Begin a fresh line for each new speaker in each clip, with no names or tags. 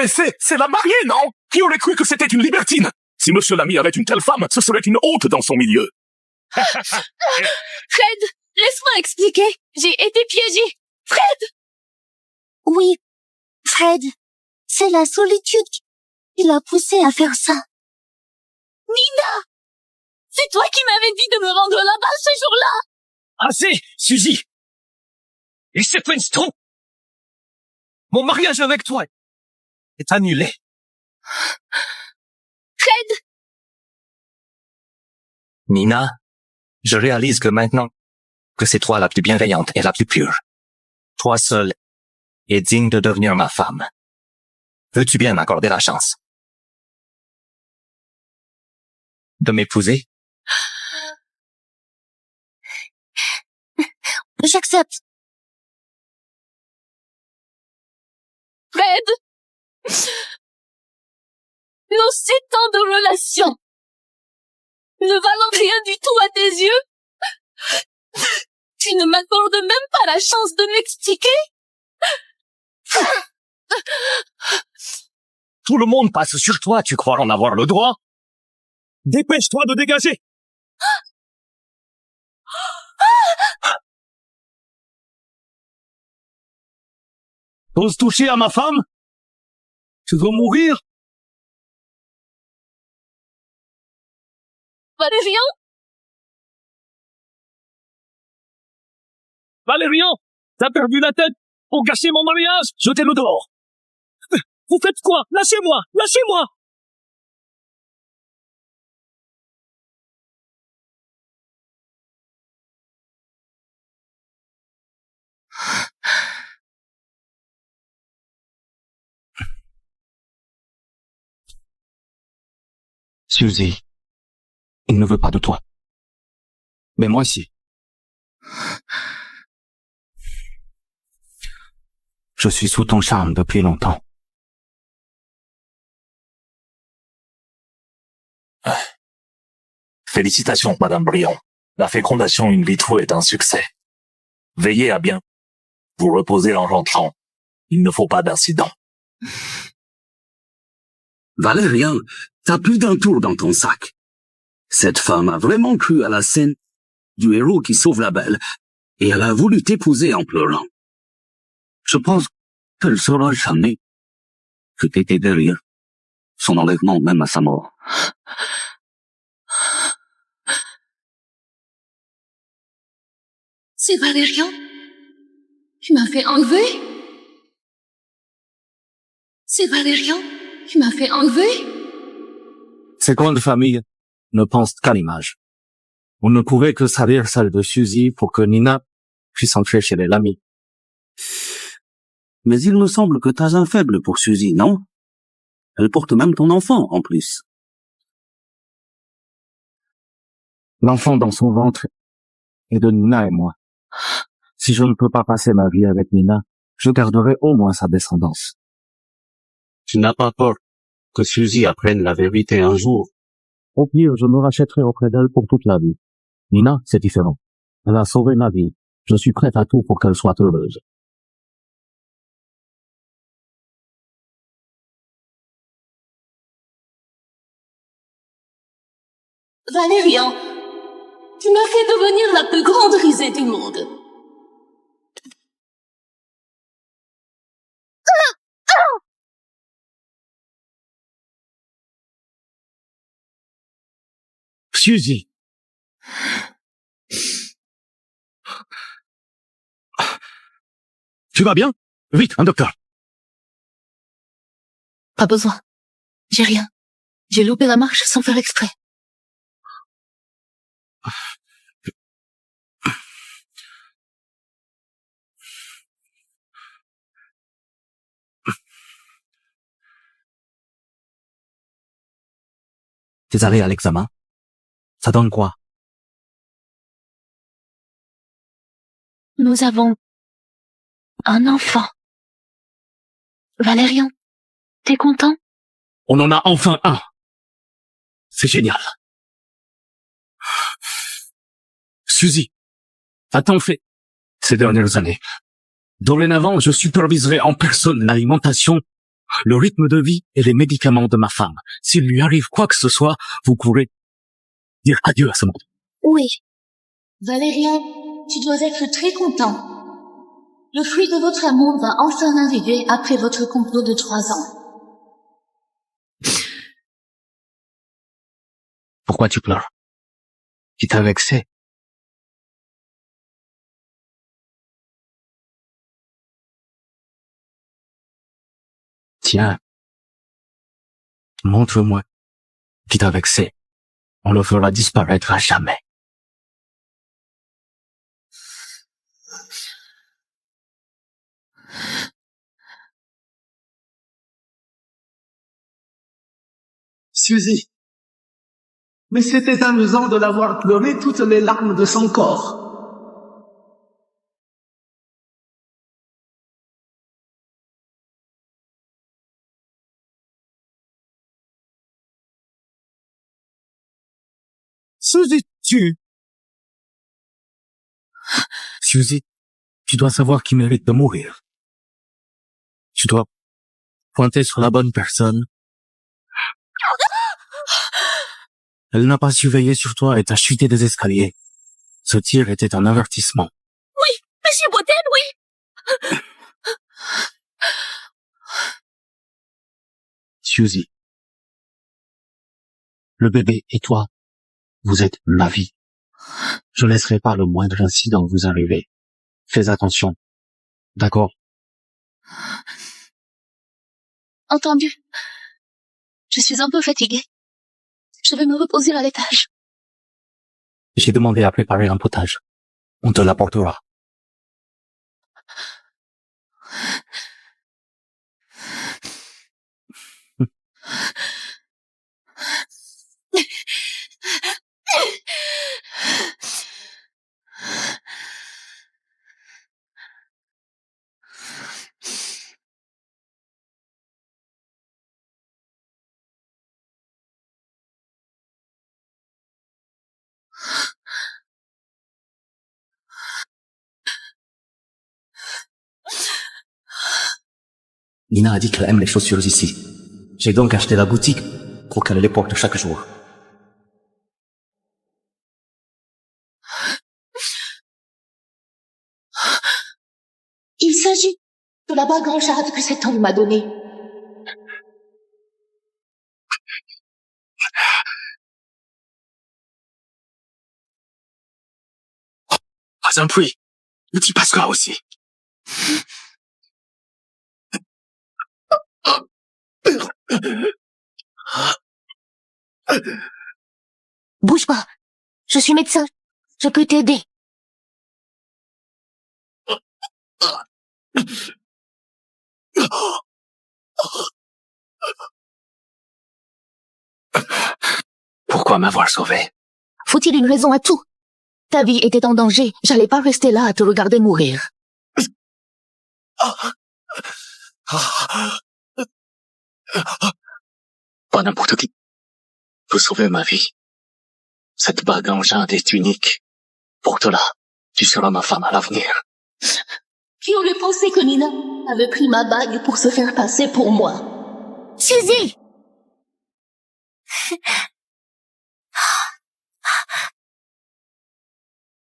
Mais c'est la mariée, non? Qui aurait cru que c'était une libertine? Si Monsieur Lamy avait une telle femme, ce serait une honte dans son milieu.
Fred, laisse-moi expliquer. J'ai été piégée. Fred!
Oui, Fred, c'est la solitude qui l'a poussé à faire ça.
Nina! C'est toi qui m'avais dit de me rendre là-bas ce jour-là!
Assez, Suzy! Et c'est Winston! Mon mariage avec toi est annulé.
Fred!
Nina, je réalise que maintenant que c'est toi la plus bienveillante et la plus pure. Toi seule est digne de devenir ma femme. Veux-tu bien m'accorder la chance de m'épouser?
J'accepte.
Fred! Nos 7 ans de relation ne valent rien du tout à tes yeux? Tu ne m'accordes même pas la chance de m'expliquer?
Tout le monde passe sur toi, tu crois en avoir le droit? Dépêche-toi de dégager! T'oses toucher à ma femme? Tu dois mourir?
Valérian?
Valérian, t'as perdu la tête pour gâcher mon mariage? Jetez-le dehors! Vous faites quoi? Lâchez-moi! Lâchez-moi! Suzy, il ne veut pas de toi. Mais moi si. Je suis sous ton charme depuis longtemps.
Félicitations, Madame Briand. La fécondation in vitro est un succès. Veillez à bien vous reposer en rentrant. Il ne faut pas d'incident.
Valérian, t'as plus d'un tour dans ton sac. Cette femme a vraiment cru à la scène du héros qui sauve la belle, et elle a voulu t'épouser en pleurant. Je pense qu'elle saura jamais que t'étais derrière son enlèvement, même à sa mort.
C'est Valérian? Tu m'as fait enlever? C'est Valérian? Tu m'as fait enlever?
Ces grandes familles ne pensent qu'à l'image. On ne pouvait que salir celle de Suzy pour que Nina puisse entrer chez les Lamy.
Mais il me semble que t'as un faible pour Suzy, non? Elle porte même ton enfant, en plus.
L'enfant dans son ventre est de Nina et moi. Si je ne peux pas passer ma vie avec Nina, je garderai au moins sa descendance.
Tu n'as pas peur que Suzy apprenne la vérité un jour?
Au pire, je me rachèterai auprès d'elle pour toute la vie. Nina, c'est différent. Elle a sauvé ma vie. Je suis prête à tout pour qu'elle soit heureuse.
Valérian, tu m'as fait devenir la plus grande risée du monde.
Suzy! Tu vas bien? Vite, un docteur!
Pas besoin. J'ai rien. J'ai loupé la marche sans faire exprès.
T'es allé à l'examen? Ça donne quoi?
Nous avons un enfant. Valérian, t'es content?
On en a enfin un! C'est génial! Suzy, a-t-on fait ces dernières années? Dorénavant, je superviserai en personne l'alimentation
le rythme de vie et les médicaments de ma femme. S'il lui arrive quoi que ce soit, vous pourrez dire adieu à ce monde.
Oui.
Valérien, tu dois être très content. Le fruit de votre amour va enfin arriver après votre complot de 3 ans.
Pourquoi tu pleures? Qui t'a vexé? Tiens, montre-moi qui t'a vexé. On le fera disparaître à jamais.
Suzy. Mais c'était amusant de la voir pleurer toutes les larmes de son corps.
Suzy, Suzy, tu dois savoir qui mérite de mourir. Tu dois pointer sur la bonne personne. Elle n'a pas surveillé sur toi et t'a chuté des escaliers. Ce tir était un avertissement.
Monsieur Boiten, oui.
Suzy, le bébé et toi, vous êtes ma vie. Je laisserai pas le moindre incident vous arriver. Fais attention. D'accord?
Entendu. Je suis un peu fatiguée. Je vais me reposer à l'étage.
J'ai demandé à préparer un potage. On te l'apportera. Nina a dit qu'elle aime les chaussures ici. J'ai donc acheté la boutique pour qu'elle les porte chaque jour.
Il s'agit de la bague en jade que cet homme m'a donnée.
Pas un prix. Il t'y passera aussi.
Bouge pas. Je suis médecin. Je peux t'aider.
Pourquoi m'avoir sauvé?
Faut-il une raison à tout? Ta vie était en danger. J'allais pas rester là à te regarder mourir.
Pas n'importe qui peut sauver ma vie. Cette bague en jade est unique. Porte-la. Tu seras ma femme à l'avenir.
Qui aurait pensé que Nina avait pris ma bague pour se faire passer pour moi?
Suzy!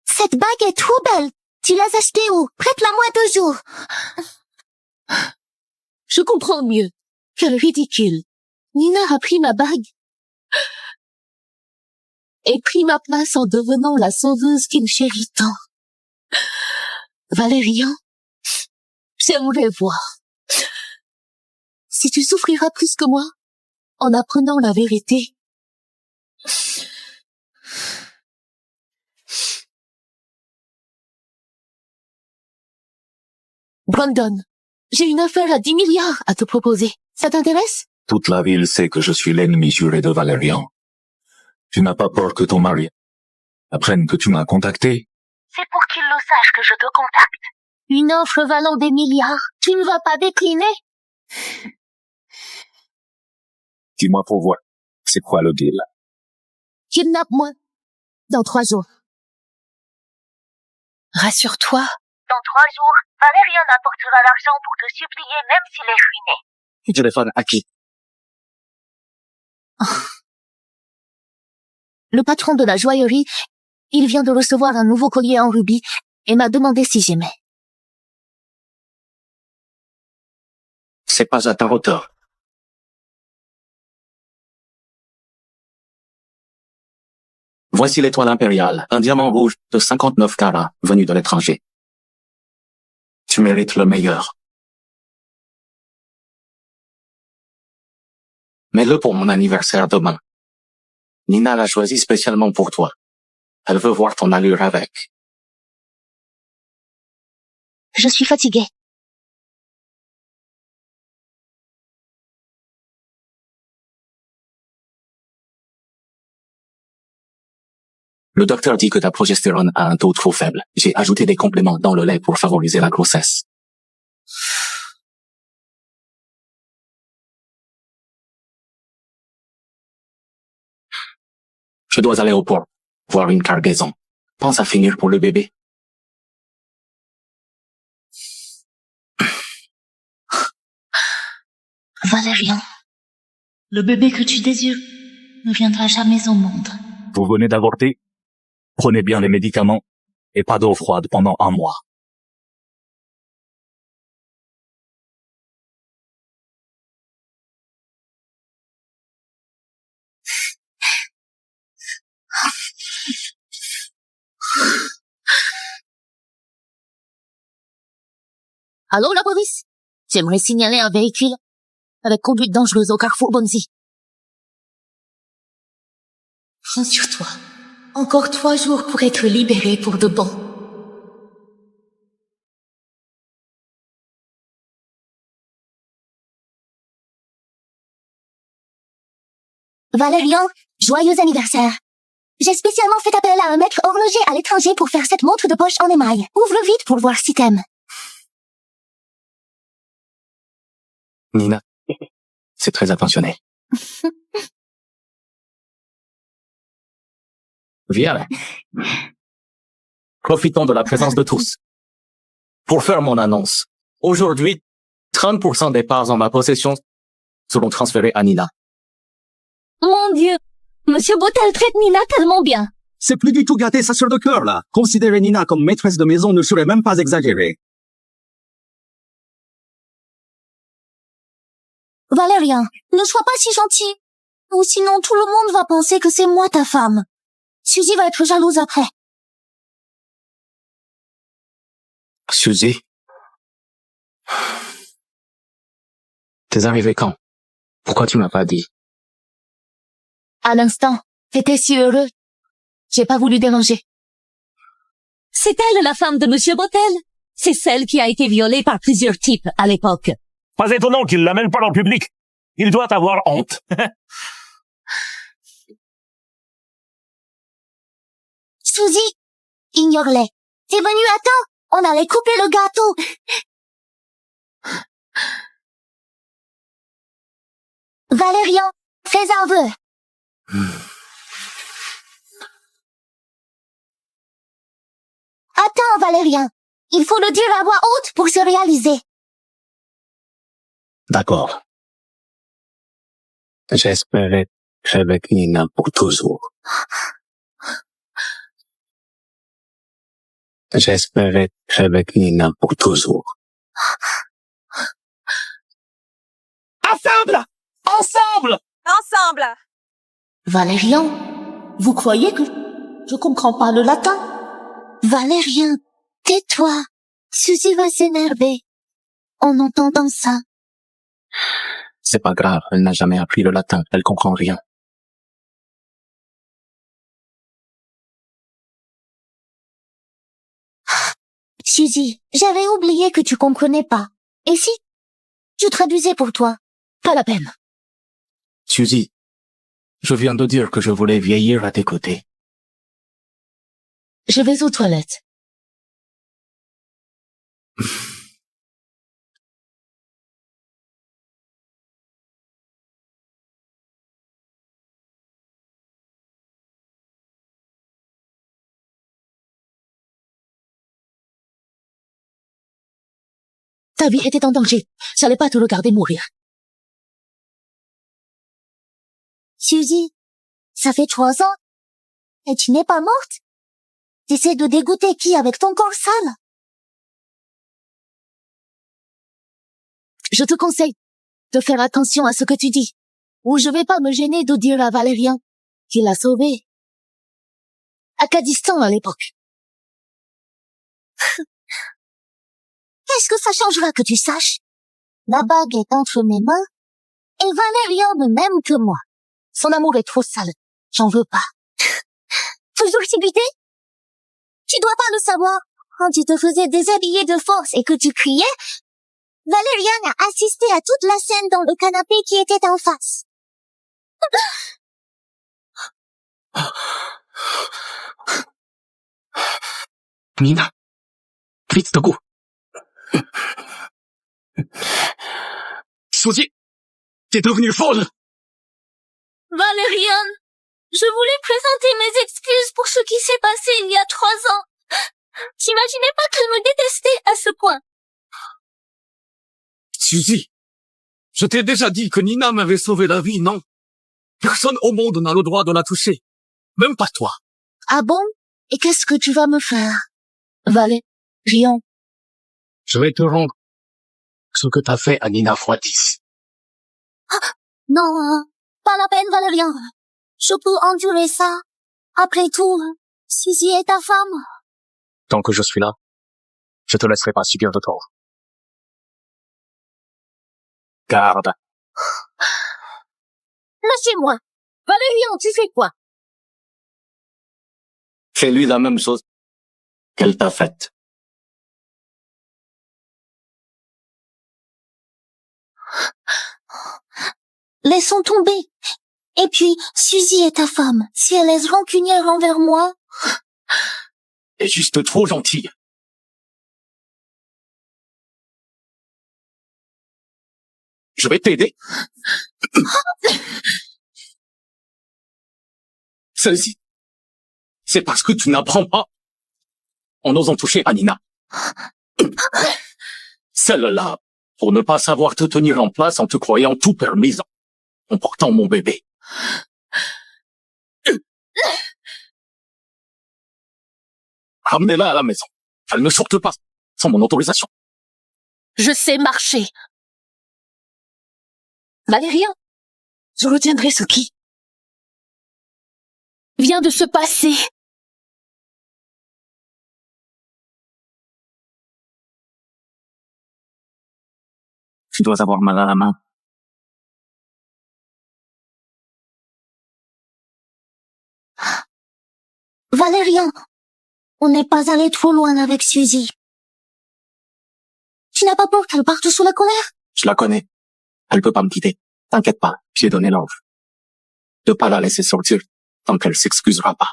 Cette bague est trop belle. Tu l'as achetée où? Prête-la-moi 2 jours.
Je comprends mieux. Quel ridicule. Nina a pris ma bague. Et pris ma place en devenant la sauveuse qui me chérit tant. Valérian, j'aimerais voir si tu souffriras plus que moi en apprenant la vérité. Brandon, j'ai une affaire à 10 milliards à te proposer. Ça t'intéresse?
Toute la ville sait que je suis l'ennemi juré de Valérian. Tu n'as pas peur que ton mari apprenne que tu m'as contacté?
C'est pour qu'il le sache que je te contacte. Une offre valant des milliards. Tu ne vas pas décliner?
Dis-moi pour voir. C'est quoi le deal?
Kidnappe-moi. Dans 3 jours. Rassure-toi.
Dans 3 jours, Valérian apportera l'argent pour te supplier même s'il est ruiné.
Tu téléphones à qui?
Le patron de la joaillerie, il vient de recevoir un nouveau collier en rubis et m'a demandé si j'aimais.
C'est pas à ta hauteur. Voici l'étoile impériale, un diamant rouge de 59 carats venu de l'étranger. Tu mérites le meilleur. Mets-le pour mon anniversaire demain. Nina l'a choisi spécialement pour toi. Elle veut voir ton allure avec.
Je suis fatiguée.
Le docteur dit que ta progestérone a un taux trop faible. J'ai ajouté des compléments dans le lait pour favoriser la grossesse. Je dois aller au port, voir une cargaison. Pense à finir pour le bébé.
Valérian, le bébé que tu désires ne viendra jamais au monde.
Vous venez d'avorter? Prenez bien les médicaments et pas d'eau froide pendant 1 mois.
Allô, la police? J'aimerais signaler un véhicule avec conduite dangereuse au carrefour Bonzi. Rassure-toi. Encore 3 jours pour être libéré pour de bon. Valérian, joyeux anniversaire. J'ai spécialement fait appel à un maître horloger à l'étranger pour faire cette montre de poche en émail. Ouvre vite pour voir si t'aimes.
Nina, c'est très attentionné. Viens. Profitons de la présence de tous. Pour faire mon annonce, aujourd'hui, 30% des parts en ma possession seront transférées à Nina.
Mon Dieu, Monsieur Botel traite Nina tellement bien.
C'est plus du tout gâter sa sœur de cœur, là. Considérer Nina comme maîtresse de maison ne serait même pas exagéré.
Valérian, ne sois pas si gentil. Ou sinon tout le monde va penser que c'est moi ta femme. Suzy va être jalouse après.
Suzy? T'es arrivé quand? Pourquoi tu m'as pas dit?
À l'instant, t'étais si heureux. J'ai pas voulu déranger.
C'est elle la femme de Monsieur Botel. C'est celle qui a été violée par plusieurs types à l'époque.
Pas étonnant qu'il l'amène pas dans le public. Il doit avoir honte.
Suzy, ignore-les. T'es venu à temps. On allait couper le gâteau. Valérian, fais un vœu. Attends, Valérian. Il faut le dire à voix haute pour se réaliser.
D'accord. J'espérais être avec Nina pour toujours. J'espérais être avec Nina pour toujours.
Ensemble! Ensemble!
Ensemble!
Valérian, vous croyez que je comprends pas le latin? Valérian, tais-toi. Suzy va s'énerver en entendant ça.
C'est pas grave, elle n'a jamais appris le latin, elle comprend rien.
Suzy, j'avais oublié que tu comprenais pas. Et si je traduisais pour toi? Pas la peine.
Suzy, je viens de dire que je voulais vieillir à tes côtés.
Je vais aux toilettes. Ta vie était en danger. J'allais pas te regarder mourir. Suzy, ça fait 3 ans et tu n'es pas morte? T'essaies de dégoûter qui avec ton corps sale? Je te conseille de faire attention à ce que tu dis, ou je vais pas me gêner de dire à Valérien qu'il l'a sauvé. À Cadistan à l'époque. Qu'est-ce que ça changera que tu saches? La bague est entre mes mains, et Valérien ne m'aime que moi. Son amour est trop sale. J'en veux pas. Toujours subité? Tu dois pas le savoir. Quand tu te faisais déshabiller de force et que tu criais, Valérien a assisté à toute la scène dans le canapé qui était en face.
Nina, vite de go. Suzy, t'es devenue folle.
Valérian, je voulais présenter mes excuses pour ce qui s'est passé il y a 3 ans. T'imaginais pas qu'elle me détestait à ce point.
Suzy, je t'ai déjà dit que Nina m'avait sauvé la vie, non? Personne au monde n'a le droit de la toucher. Même pas toi.
Ah bon? Et qu'est-ce que tu vas me faire? Valérian.
Je vais te rendre ce que t'as fait à Nina Froidis.
Non, pas la peine, Valérien. Je peux endurer ça. Après tout, Suzy est ta femme.
Tant que je suis là, je te laisserai pas subir de tort. Garde.
Lâchez-moi. Valérian, tu fais quoi?
Fais-lui la même chose qu'elle t'a faite.
Laissons tomber. Et puis, Suzy est ta femme. Si elle est rancunière envers moi...
Elle est juste trop gentille. Je vais t'aider. Celle-ci, c'est parce que tu n'apprends pas en osant toucher à Nina. Celle-là, pour ne pas savoir te tenir en place en te croyant tout permise, en portant mon bébé. Ramenez-la à la maison. Elle ne sorte pas sans mon autorisation.
Je sais marcher. Valérien, je retiendrai ce qui vient de se passer.
Tu dois avoir mal à la main.
Valérien, on n'est pas allé trop loin avec Suzy. Tu n'as pas peur qu'elle parte sous la colère?
Je la connais. Elle peut pas me quitter. T'inquiète pas, j'ai donné l'ordre de pas la laisser sortir tant qu'elle s'excusera pas.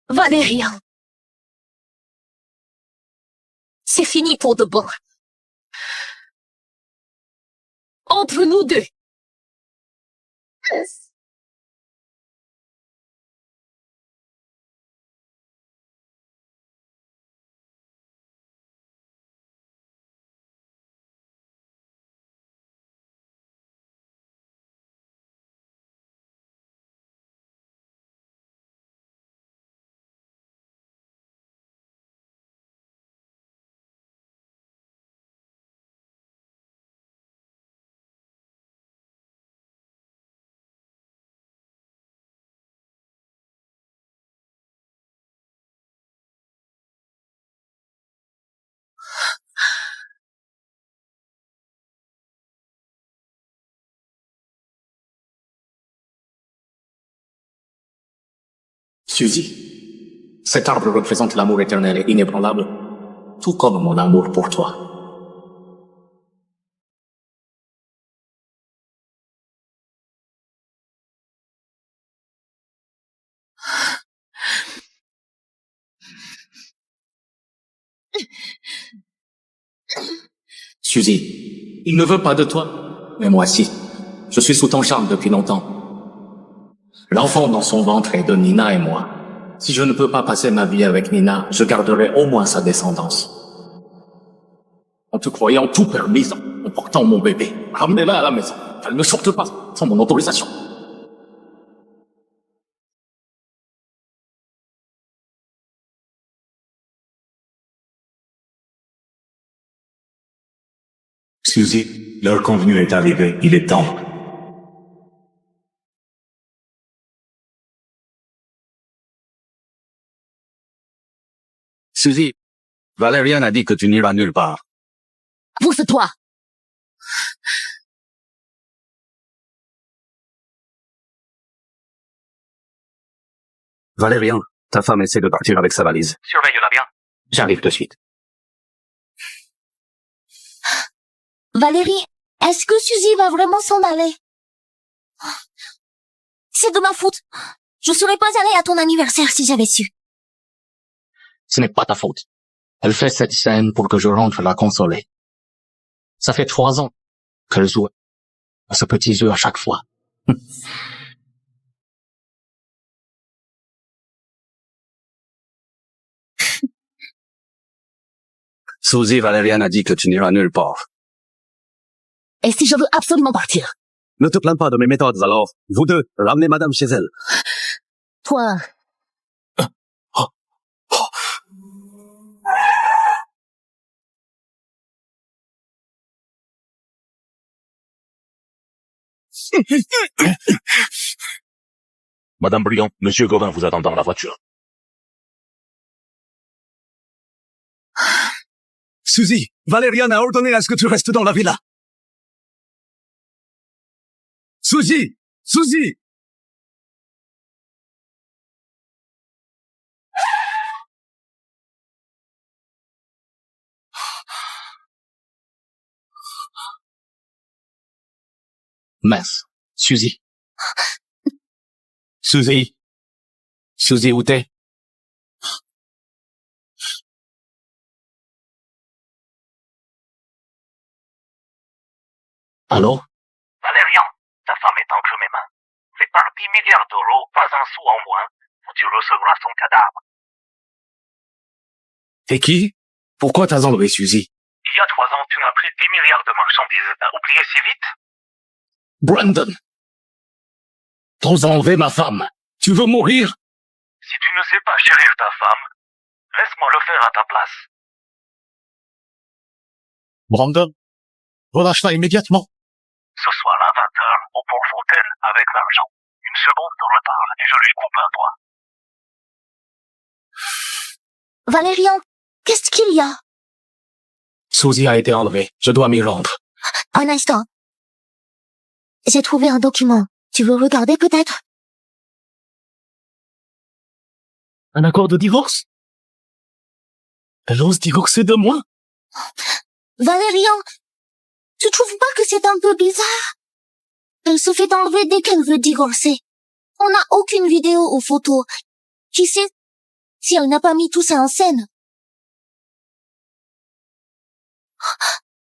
Valérien. C'est fini pour de bon. Entre nous deux.
Suzy, cet arbre représente l'amour éternel et inébranlable, tout comme mon amour pour toi. Suzy, il ne veut pas de toi.
Mais moi si. Je suis sous ton charme depuis longtemps. L'enfant dans son ventre est de Nina et moi. Si je ne peux pas passer ma vie avec Nina, je garderai au moins sa descendance. En te croyant tout permis, en portant mon bébé. Ramenez-la à la maison. Elle ne sorte pas sans mon autorisation.
Suzy, l'heure convenue est arrivée. Il est temps.
Suzy, Valérian a dit que tu n'iras nulle part.
Pousse-toi.
Valérian, ta femme essaie de partir avec sa valise.
Surveille-la bien.
J'arrive de suite.
Valérie, est-ce que Suzy va vraiment s'en aller? C'est de ma faute. Je serais pas allée à ton anniversaire si j'avais su.
Ce n'est pas ta faute. Elle fait cette scène pour que je rentre la consoler. Ça fait 3 ans qu'elle joue à ce petit jeu à chaque fois.
Suzy, Valérian a dit que tu n'iras nulle part.
Et si je veux absolument partir?
Ne te plains pas de mes méthodes alors. Vous deux, ramenez madame chez elle.
Toi,
Madame Briand, Monsieur Gauvin vous attend dans la voiture.
Suzy, Valérian a ordonné à ce que tu restes dans la villa. Suzy! Suzy!
Mince. Suzy. Suzy. Suzy, où t'es? Allô?
Valérian, ta femme est entre mes mains. C'est par 10 milliards d'euros, pas un sou en moins, où tu recevras son cadavre.
T'es qui? Pourquoi t'as enlevé Suzy?
Il y a 3 ans, tu m'as pris 10 milliards de marchandises. T'as oublié si vite?
Brandon! T'oses enlever ma femme. Tu veux mourir?
Si tu ne sais pas chérir ta femme, laisse-moi le faire à ta place.
Brandon, relâche-la immédiatement.
Ce soir à 20h, au Port-Fontaine, avec l'argent. Une seconde de retard, et je lui coupe un doigt.
Valérian, qu'est-ce qu'il y a?
Suzy a été enlevée. Je dois m'y rendre.
Un instant. J'ai trouvé un document. Tu veux regarder peut-être?
Un accord de divorce? Elle ose divorcer de moi?
Valérian, tu trouves pas que c'est un peu bizarre? Elle se fait enlever dès qu'elle veut divorcer. On n'a aucune vidéo ou photo. Qui sait si elle n'a pas mis tout ça en scène?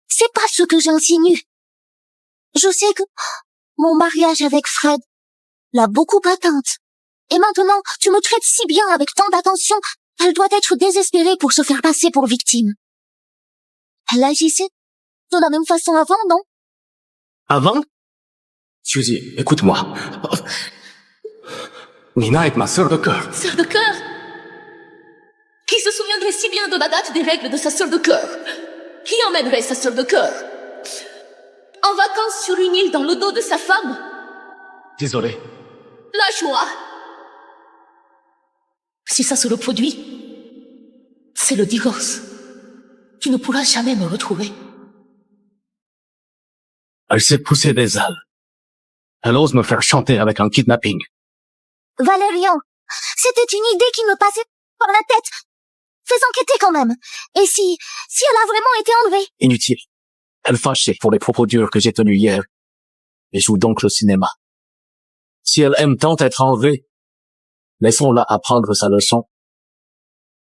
C'est pas ce que j'insinue. Je sais que mon mariage avec Fred l'a beaucoup atteinte. Et maintenant, tu me traites si bien avec tant d'attention, elle doit être désespérée pour se faire passer pour victime. Elle agissait de la même façon avant, non?
Avant? Suzy, écoute-moi. Nina est ma sœur de cœur.
Sœur de cœur? Qui se souviendrait si bien de la date des règles de sa sœur de cœur? Qui emmènerait sa sœur de cœur en vacances sur une île dans le dos de sa femme?
Désolé.
La joie. Si ça se reproduit, c'est le divorce. Tu ne pourras jamais me retrouver.
Elle s'est poussée des ailes. Elle ose me faire chanter avec un kidnapping.
Valérian, c'était une idée qui me passait par la tête. Fais enquêter quand même. Et si elle a vraiment été enlevée?
Inutile. Elle fâchait pour les propos durs que j'ai tenus hier. Et joue donc le cinéma. Si elle aime tant être enlevée, laissons-la apprendre sa leçon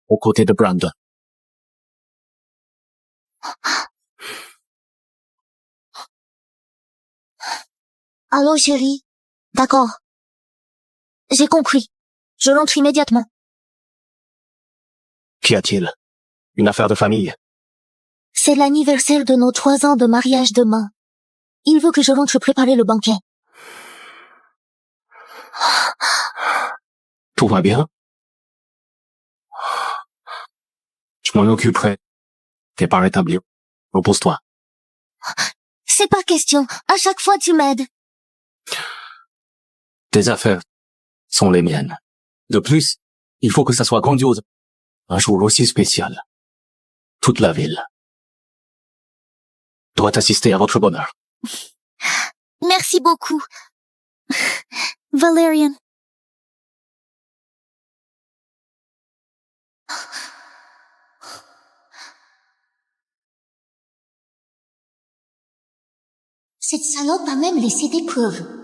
aux côtés de Brandon.
Allô, chérie? D'accord. J'ai compris. Je rentre immédiatement.
Qu'y a-t-il? Une affaire de famille?
C'est l'anniversaire de nos 3 ans de mariage demain. Il veut que je rentre préparer le banquet.
Tout va bien? Je m'en occuperai. T'es pas rétabli. Repose-toi.
C'est pas question. À chaque fois, tu m'aides.
Tes affaires sont les miennes. De plus, il faut que ça soit grandiose. Un jour aussi spécial. Toute la ville doit assister à votre bonheur.
Merci beaucoup. Valerian. Cette salope a même laissé des preuves.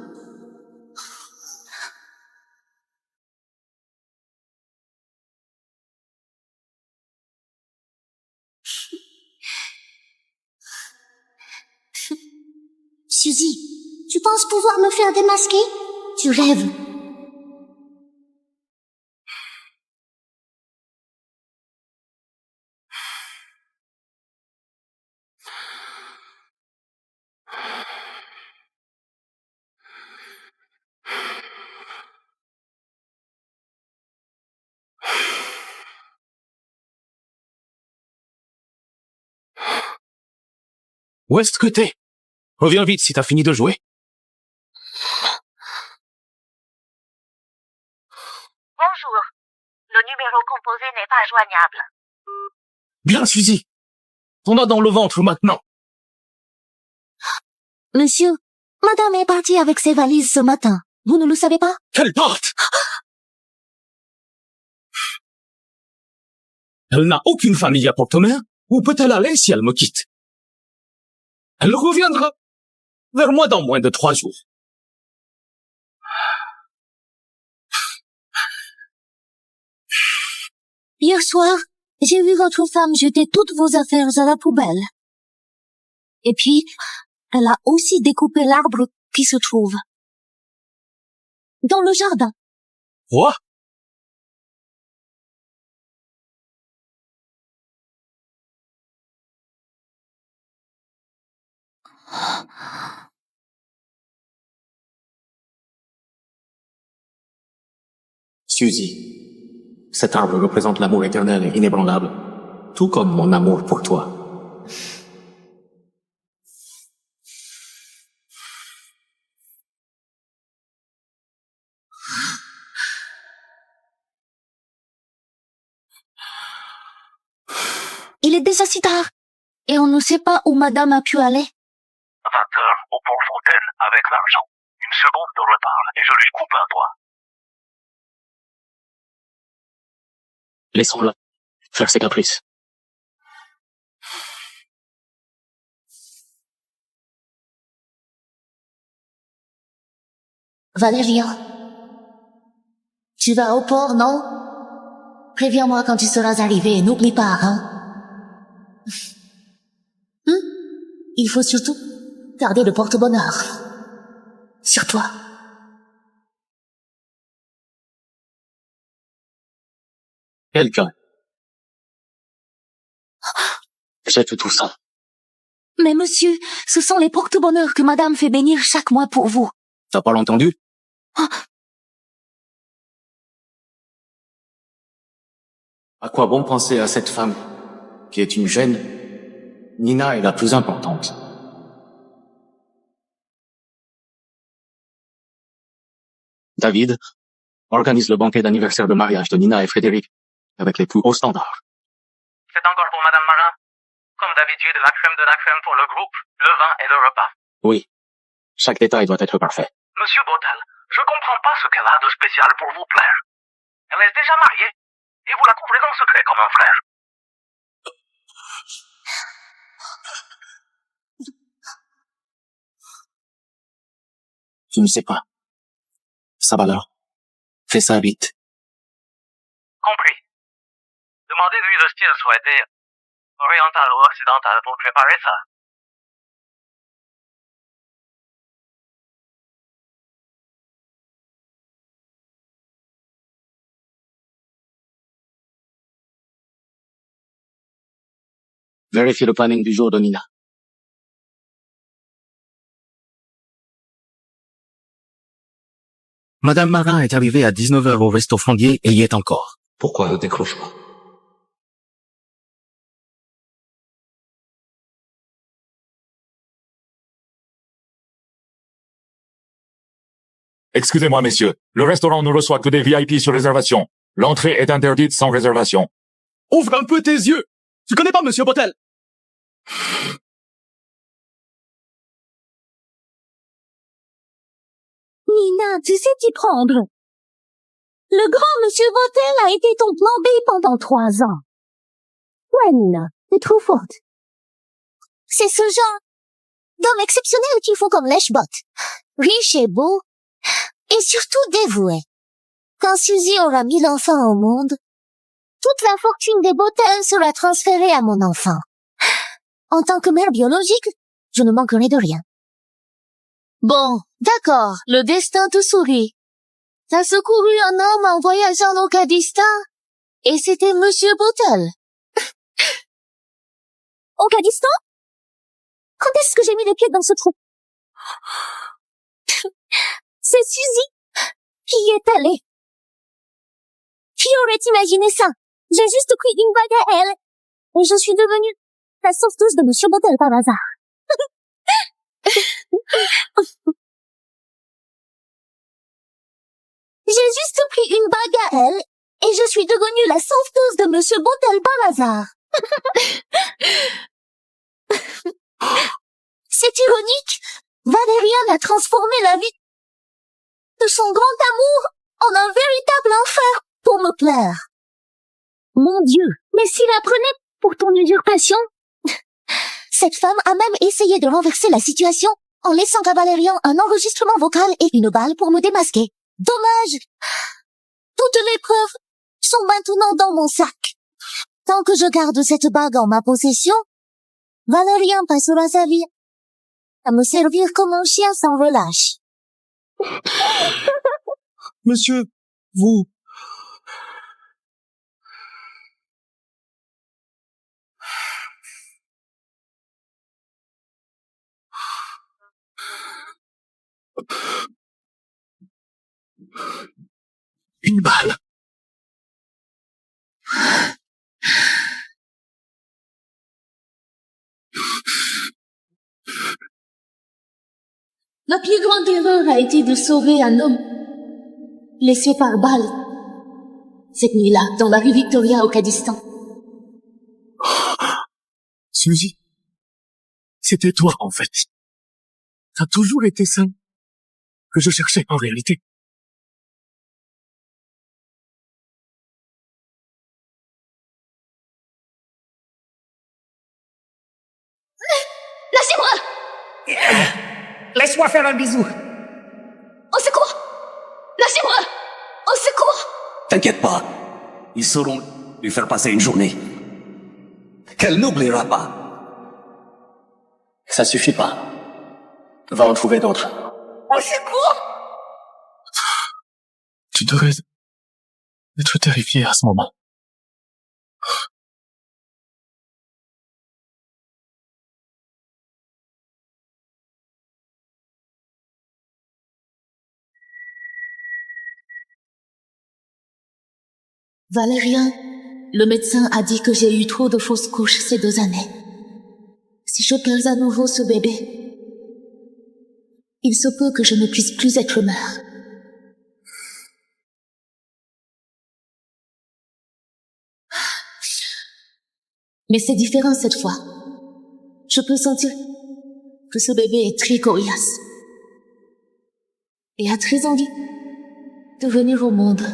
Suzy, tu penses pouvoir me faire démasquer? Tu rêves.
Où est-ce que t'es? Reviens vite si t'as fini de jouer.
Bonjour. Le numéro composé n'est pas joignable.
Bien, Suzy. On a dans le ventre maintenant.
Monsieur, madame est partie avec ses valises ce matin. Vous ne le savez pas?
Qu'elle parte! Elle n'a aucune famille à porte-main. Où peut-elle aller si elle me quitte? Elle reviendra vers moi dans moins de 3 jours.
Hier soir, j'ai vu votre femme jeter toutes vos affaires à la poubelle. Et puis, elle a aussi découpé l'arbre qui se trouve dans le jardin.
Quoi?
Suzy, cet arbre représente l'amour éternel et inébranlable, tout comme mon amour pour toi.
Il est déjà si tard. Et on ne sait pas où madame a pu aller.
20 heures au port Fontaine avec l'argent. Une seconde de retard et je lui coupe un doigt.
Laissons-la faire ses caprices.
Valérian, tu vas au port, non? Préviens-moi quand tu seras arrivé et n'oublie pas, hein? Il faut surtout garder le porte-bonheur sur toi.
Quelqu'un. Jette tout ça.
Mais monsieur, ce sont les porte-bonheurs que madame fait bénir chaque mois pour vous.
T'as pas l'entendu? À quoi bon penser à cette femme qui est une gêne? Nina est la plus importante. David, organise le banquet d'anniversaire de mariage de Nina et Frédéric avec les plus hauts standards.
C'est encore pour Madame Marin. Comme d'habitude, la crème de la crème pour le groupe, le vin et le repas.
Oui, chaque détail doit être parfait.
Monsieur Botal, je comprends pas ce qu'elle a de spécial pour vous plaire. Elle est déjà mariée, et vous la couvrez dans le secret comme un frère.
Tu ne sais pas. Ça va là. Fais ça vite.
Compris. Demandez-lui le style souhaité, oriental ou occidental, pour préparer ça.
Vérifiez le planning du jour de Nina.
Madame Marin est arrivée à 19 heures au resto Frondier et y est encore.
Pourquoi ne décroche pas?
Excusez-moi, messieurs. Le restaurant ne reçoit que des VIP sur réservation. L'entrée est interdite sans réservation.
Ouvre un peu tes yeux. Tu connais pas Monsieur Botel?
Nina, tu sais t'y prendre. Le grand Monsieur Botel a été ton plan B pendant 3 ans. Ouais, Nina, t'es trop forte. C'est ce genre d'homme exceptionnel qu'il faut comme lèche-botte. Riche et beau, et surtout dévoué. Quand Suzy aura mis l'enfant au monde, toute la fortune des Botel sera transférée à mon enfant. En tant que mère biologique, je ne manquerai de rien. Bon, d'accord, le destin te sourit. T'as secouru un homme en voyageant au Kurdistan, et c'était Monsieur Botel. Au Kurdistan? Quand est-ce que j'ai mis les pieds dans ce trou? C'est Suzy qui y est allée. Qui aurait imaginé ça? J'ai juste pris une bague à elle, et je suis devenue la sauveteuse de Monsieur Botel par hasard. J'ai juste pris une bague à elle, et je suis devenue la sauveteuse de Monsieur Botel par hasard. C'est ironique. Valérian a transformé la vie de son grand amour en un véritable enfer pour me plaire. Mon Dieu, mais s'il la prenait pour ton usurpation? Cette femme a même essayé de renverser la situation en laissant à Valérian un enregistrement vocal et une balle pour me démasquer. Dommage. Toutes les preuves sont maintenant dans mon sac. Tant que je garde cette bague en ma possession, Valérian passera sa vie à me servir comme un chien sans relâche.
Monsieur, vous... Une balle.
La plus grande erreur a été de sauver un homme laissé par balle cette nuit-là dans la rue Victoria au Kurdistan.
Suzy, c'était toi en fait. T'as toujours été ça que je cherchais en réalité.
Lâchez-moi!
Laisse-moi faire un bisou.
Au secours! Lâchez-moi! Au secours!
T'inquiète pas. Ils sauront lui faire passer une journée qu'elle n'oubliera pas.
Ça suffit pas. Va en trouver d'autres.
Au secours!
Tu devrais être terrifié à ce moment.
Valérien, le médecin a dit que j'ai eu trop de fausses couches ces 2 années. Si je perds à nouveau ce bébé, il se peut que je ne puisse plus être mère. Mais c'est différent cette fois. Je peux sentir que ce bébé est très coriace et a très envie de venir au monde.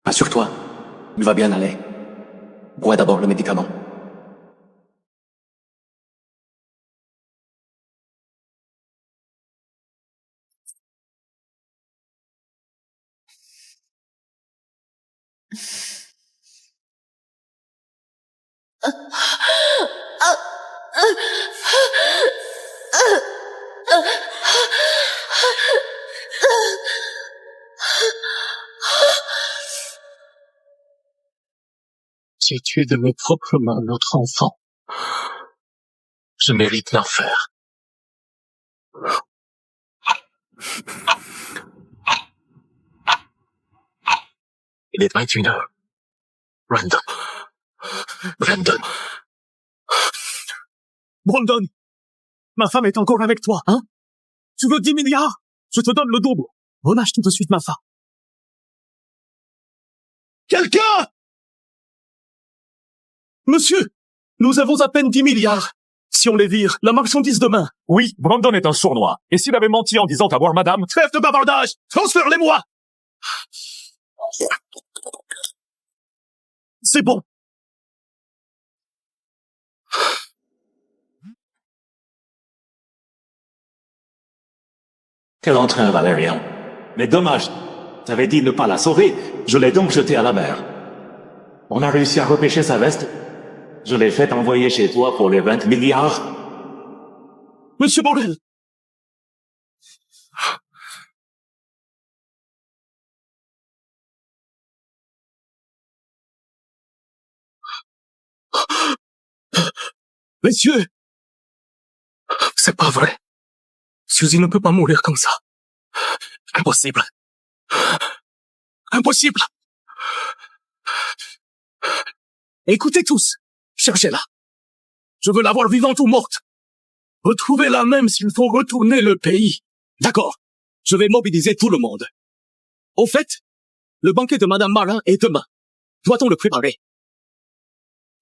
Assure-toi, il va bien aller. Bois d'abord le médicament.
J'ai tué de mes propres mains notre enfant. Je mérite l'enfer. Il est 21h. Brandon. Brandon. Brandon. Ma femme est encore avec toi, hein? Tu veux 10 milliards? Je te donne le double. Relâche tout de suite ma femme. Quelqu'un! Monsieur, nous avons à peine 10 milliards. Si on les vire, la marchandise demain.
Oui, Brandon est un sournois. Et s'il avait menti en disant avoir madame...
Trêve de bavardage! Transfère-les-moi! C'est bon.
Quel entrain, Valérian. Mais dommage. T'avais dit ne pas la sauver. Je l'ai donc jetée à la mer. On a réussi à repêcher sa veste. Je l'ai fait envoyer chez toi pour les 20 milliards.
Monsieur Borel! Messieurs! C'est pas vrai. Suzy ne peut pas mourir comme ça. Impossible. Impossible. Écoutez tous. Cherchez-la. Je veux la voir vivante ou morte. Retrouvez-la même s'il faut retourner le pays. D'accord. Je vais mobiliser tout le monde. Au fait, le banquet de Madame Marin est demain. Doit-on le préparer?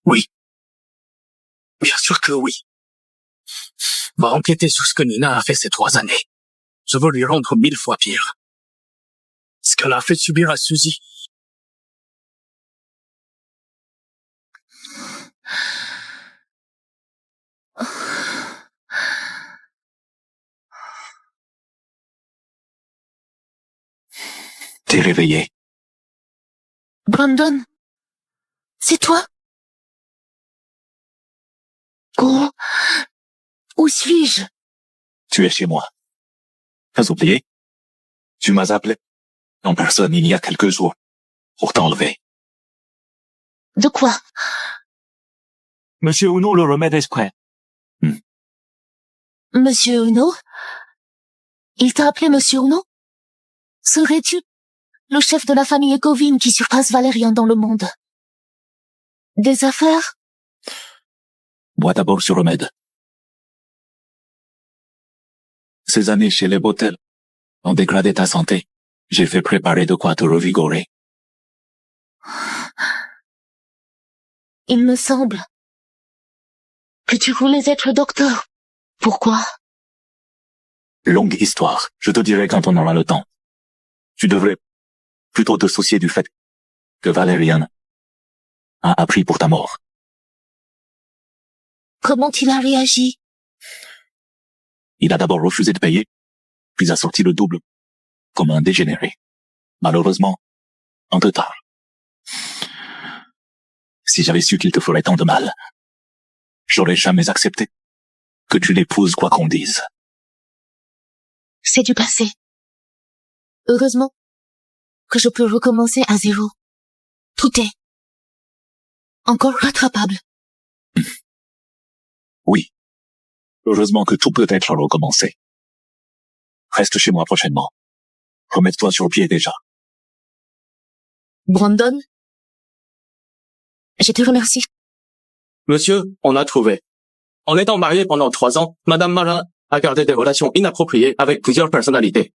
Oui. Bien sûr que oui. Va enquêter sur ce que Nina a fait ces 3 années. Je veux lui rendre 1000 fois pire. Ce qu'elle a fait subir à Suzy.
T'es réveillé.
Brandon, c'est toi? Où suis-je?
Tu es chez moi. T'as oublié? Tu m'as appelé en personne il y a quelques jours pour t'enlever.
De quoi?
Monsieur Uno, le remède est prêt.
Monsieur Uno? Il t'a appelé Monsieur Uno? Serais-tu le chef de la famille Ecovine qui surpasse Valérian dans le monde? Des affaires?
Bois d'abord ce remède. Ces années chez les Bottels ont dégradé ta santé. J'ai fait préparer de quoi te revigorer.
Il me semble que tu voulais être docteur. Pourquoi?
Longue histoire. Je te dirai quand on aura le temps. Tu devrais plutôt te soucier du fait que Valérian a appris pour ta mort.
Comment il a réagi?
Il a d'abord refusé de payer, puis a sorti le double, comme un dégénéré. Malheureusement, un peu tard. Si j'avais su qu'il te ferait tant de mal, j'aurais jamais accepté que tu l'épouses quoi qu'on dise.
C'est du passé. Heureusement que je peux recommencer à zéro. Tout est encore rattrapable.
Oui. Heureusement que tout peut être recommencé. Reste chez moi prochainement. Remets-toi sur pied déjà.
Brandon, je te remercie.
Monsieur, on a trouvé. En étant marié pendant 3 ans, Madame Marin a gardé des relations inappropriées avec plusieurs personnalités.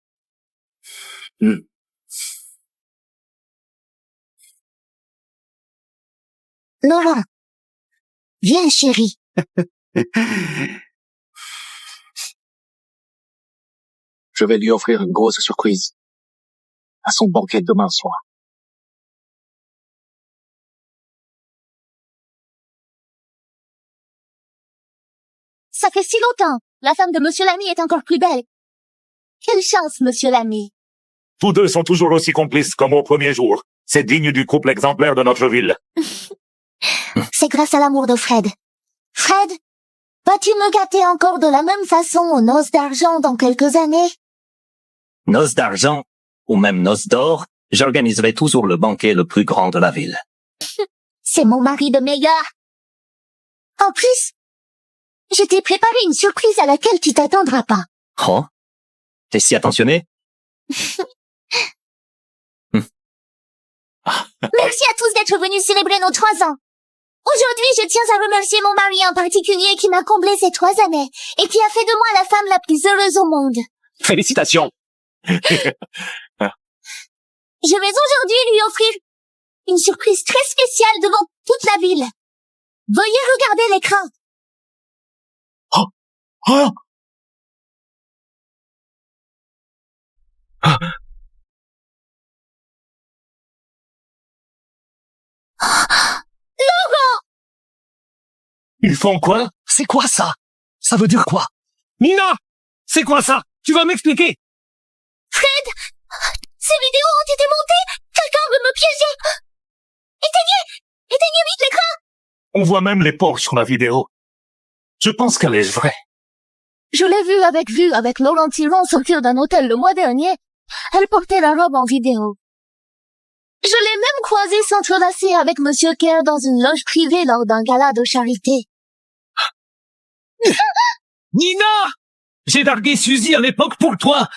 Laurent. Viens, chérie.
Je vais lui offrir une grosse surprise. À son banquet demain soir.
Ça fait si longtemps. La femme de Monsieur Lamy est encore plus belle. Quelle chance, Monsieur Lamy.
Tous deux sont toujours aussi complices comme au premier jour. C'est digne du couple exemplaire de notre ville.
C'est grâce à l'amour de Fred. Fred, vas-tu me gâter encore de la même façon aux noces d'argent dans quelques années?
Noces d'argent, ou même noces d'or, j'organiserai toujours le banquet le plus grand de la ville.
C'est mon mari de meilleur. En plus, je t'ai préparé une surprise à laquelle tu t'attendras pas.
Oh? T'es si attentionné?
Merci à tous d'être venus célébrer nos 3 ans. Aujourd'hui, je tiens à remercier mon mari en particulier qui m'a comblé ces 3 années et qui a fait de moi la femme la plus heureuse au monde.
Félicitations.
Je vais aujourd'hui lui offrir une surprise très spéciale devant toute la ville. Veuillez regarder l'écran.
Oh!
Ils font quoi?
C'est quoi ça? Ça veut dire quoi?
Nina! C'est quoi ça? Tu vas m'expliquer?
Fred! Ces vidéos ont été montées! Quelqu'un veut me piéger! Éteignez vite l'écran!
On voit même les poches sur la vidéo. Je pense qu'elle est vraie.
Je l'ai vue avec Laurent Tiron sortir d'un hôtel le mois dernier. Elle portait la robe en vidéo. Je l'ai même croisée s'entrelacer avec Monsieur Kerr dans une loge privée lors d'un gala de charité.
Nina! J'ai largué Suzy à l'époque pour toi.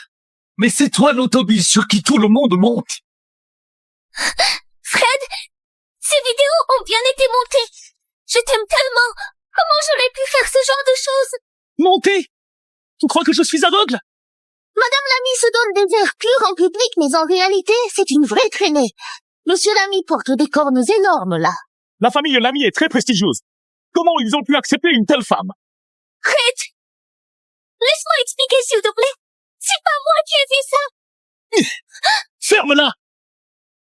Mais c'est toi l'autobus sur qui tout le monde monte.
Fred, ces vidéos ont bien été montées. Je t'aime tellement. Comment j'aurais pu faire ce genre de choses?
Monter? Tu crois que je suis aveugle?
Madame Lamy se donne des airs purs en public, mais en réalité, c'est une vraie traînée. Monsieur Lamy porte des cornes énormes, là.
La famille Lamy est très prestigieuse. Comment ils ont pu accepter une telle femme?
Fred! Laisse-moi expliquer, s'il te plaît. C'est pas moi qui ai fait ça.
Ferme-la!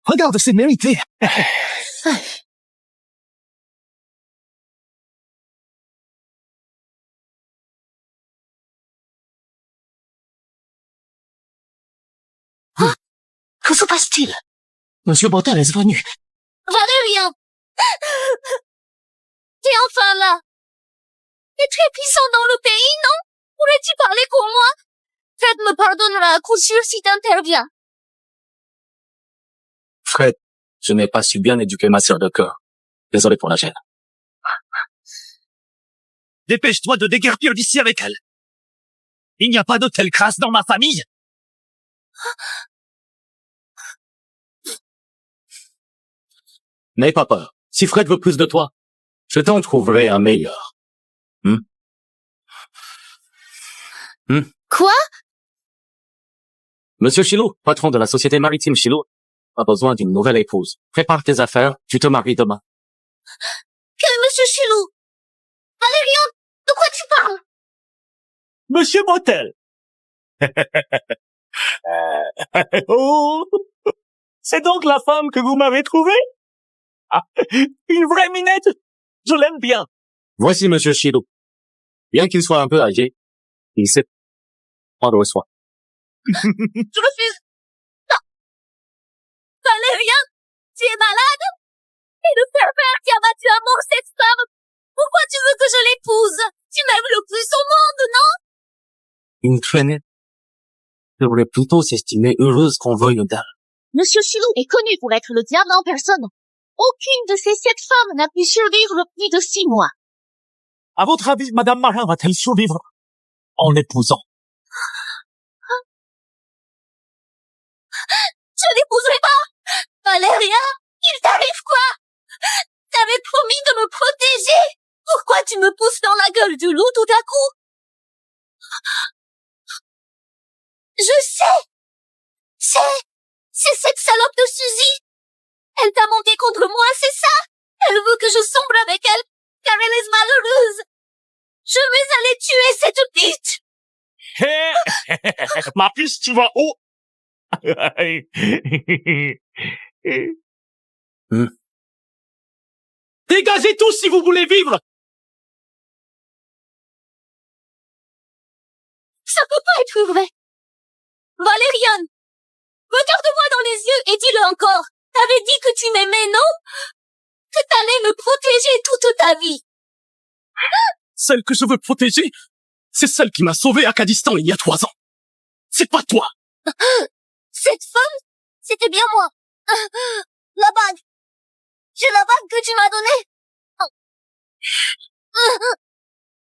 Regarde, c'est mérité.
Que se passe-t-il? Monsieur Bottel est venu.
Valérian! T'es enfin là. T'es très puissant dans le pays, non? Pourrais-tu parler pour moi? Fred me pardonnera à coup sûr si t'interviens.
Fred, je n'ai pas su bien éduquer ma sœur de cœur. Désolé pour la gêne.
Dépêche-toi de déguerpir d'ici avec elle. Il n'y a pas de telle crasse dans ma famille.
N'aie pas peur. Si Fred veut plus de toi, je t'en trouverai un meilleur.
Quoi?
Monsieur Chilou, patron de la société maritime Chilou, a besoin d'une nouvelle épouse. Prépare tes affaires, tu te maries demain.
Quel monsieur Chilou? Valérian, de quoi tu parles?
Monsieur Bottel. Oh, c'est donc la femme que vous m'avez trouvée? Ah, une vraie minette. Je l'aime bien.
Voici Monsieur Chilou. Bien qu'il soit un peu âgé, il sait prendre soin.
Je refuse. Non. Valérian, tu es malade? Et le pervers qui a battu à mort cette femme, pourquoi tu veux que je l'épouse? Tu m'aimes le plus au monde, non?
Une traînée devrait plutôt s'estimer heureuse qu'on veuille d'elle.
Monsieur Chilou est connu pour être le diable en personne. Aucune de ces 7 femmes n'a pu survivre plus de 6 mois.
À votre avis, Madame Marin va-t-elle survivre en l'épousant?
Je l'épouserai pas! Valéria, il t'arrive quoi? T'avais promis de me protéger! Pourquoi tu me pousses dans la gueule du loup tout à coup? Je sais! C'est cette salope de Suzy! Elle t'a monté contre moi, c'est ça? Elle veut que je sombre avec elle, car elle est malheureuse! Je vais aller tuer cette bitch!
Ma puce, tu vas où?
Dégagez tous si vous voulez vivre!
Ça peut pas être vrai! Valérian! Regarde-moi dans les yeux et dis-le encore! T'avais dit que tu m'aimais, non? Que t'allais me protéger toute ta vie!
Celle que je veux protéger, c'est celle qui m'a sauvé à Kadistan il y a 3 ans. C'est pas toi!
Cette femme, c'était bien moi. La bague. J'ai la bague que tu m'as donnée.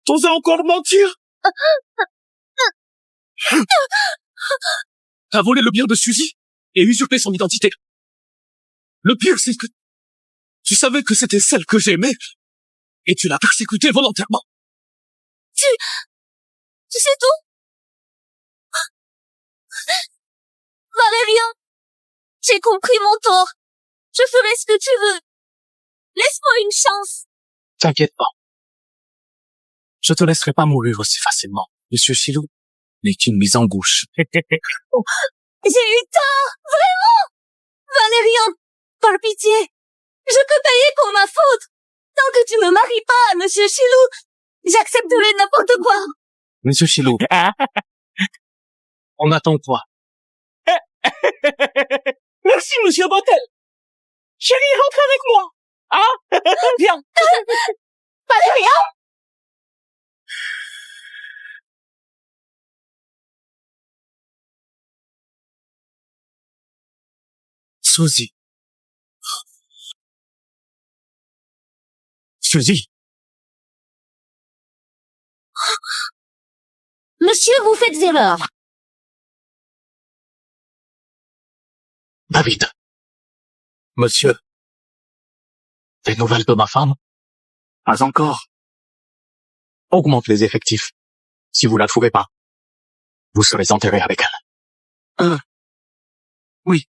T'oses encore mentir? T'as volé le bien de Suzy et usurpé son identité. Le pire, c'est que tu savais que c'était celle que j'aimais et tu l'as persécutée volontairement.
Tu sais tout? Valérian, j'ai compris mon tort. Je ferai ce que tu veux. Laisse-moi une chance.
T'inquiète pas. Je te laisserai pas mourir aussi facilement. Monsieur Chilou n'est qu'une mise en gauche.
J'ai eu tort, vraiment. Valérian, par pitié, je peux payer pour ma faute. Tant que tu me maries pas à Monsieur Chilou, j'accepterai n'importe quoi.
Monsieur Chilou, on attend quoi? Merci, Monsieur Bottel. Chérie, rentre avec moi. Hein? Viens.
Valérian!
Suzy. Suzy.
Monsieur, vous faites erreur.
David. Monsieur. Des nouvelles de ma femme? Pas encore. Augmente les effectifs. Si vous la trouvez pas, vous serez enterré avec elle. Oui.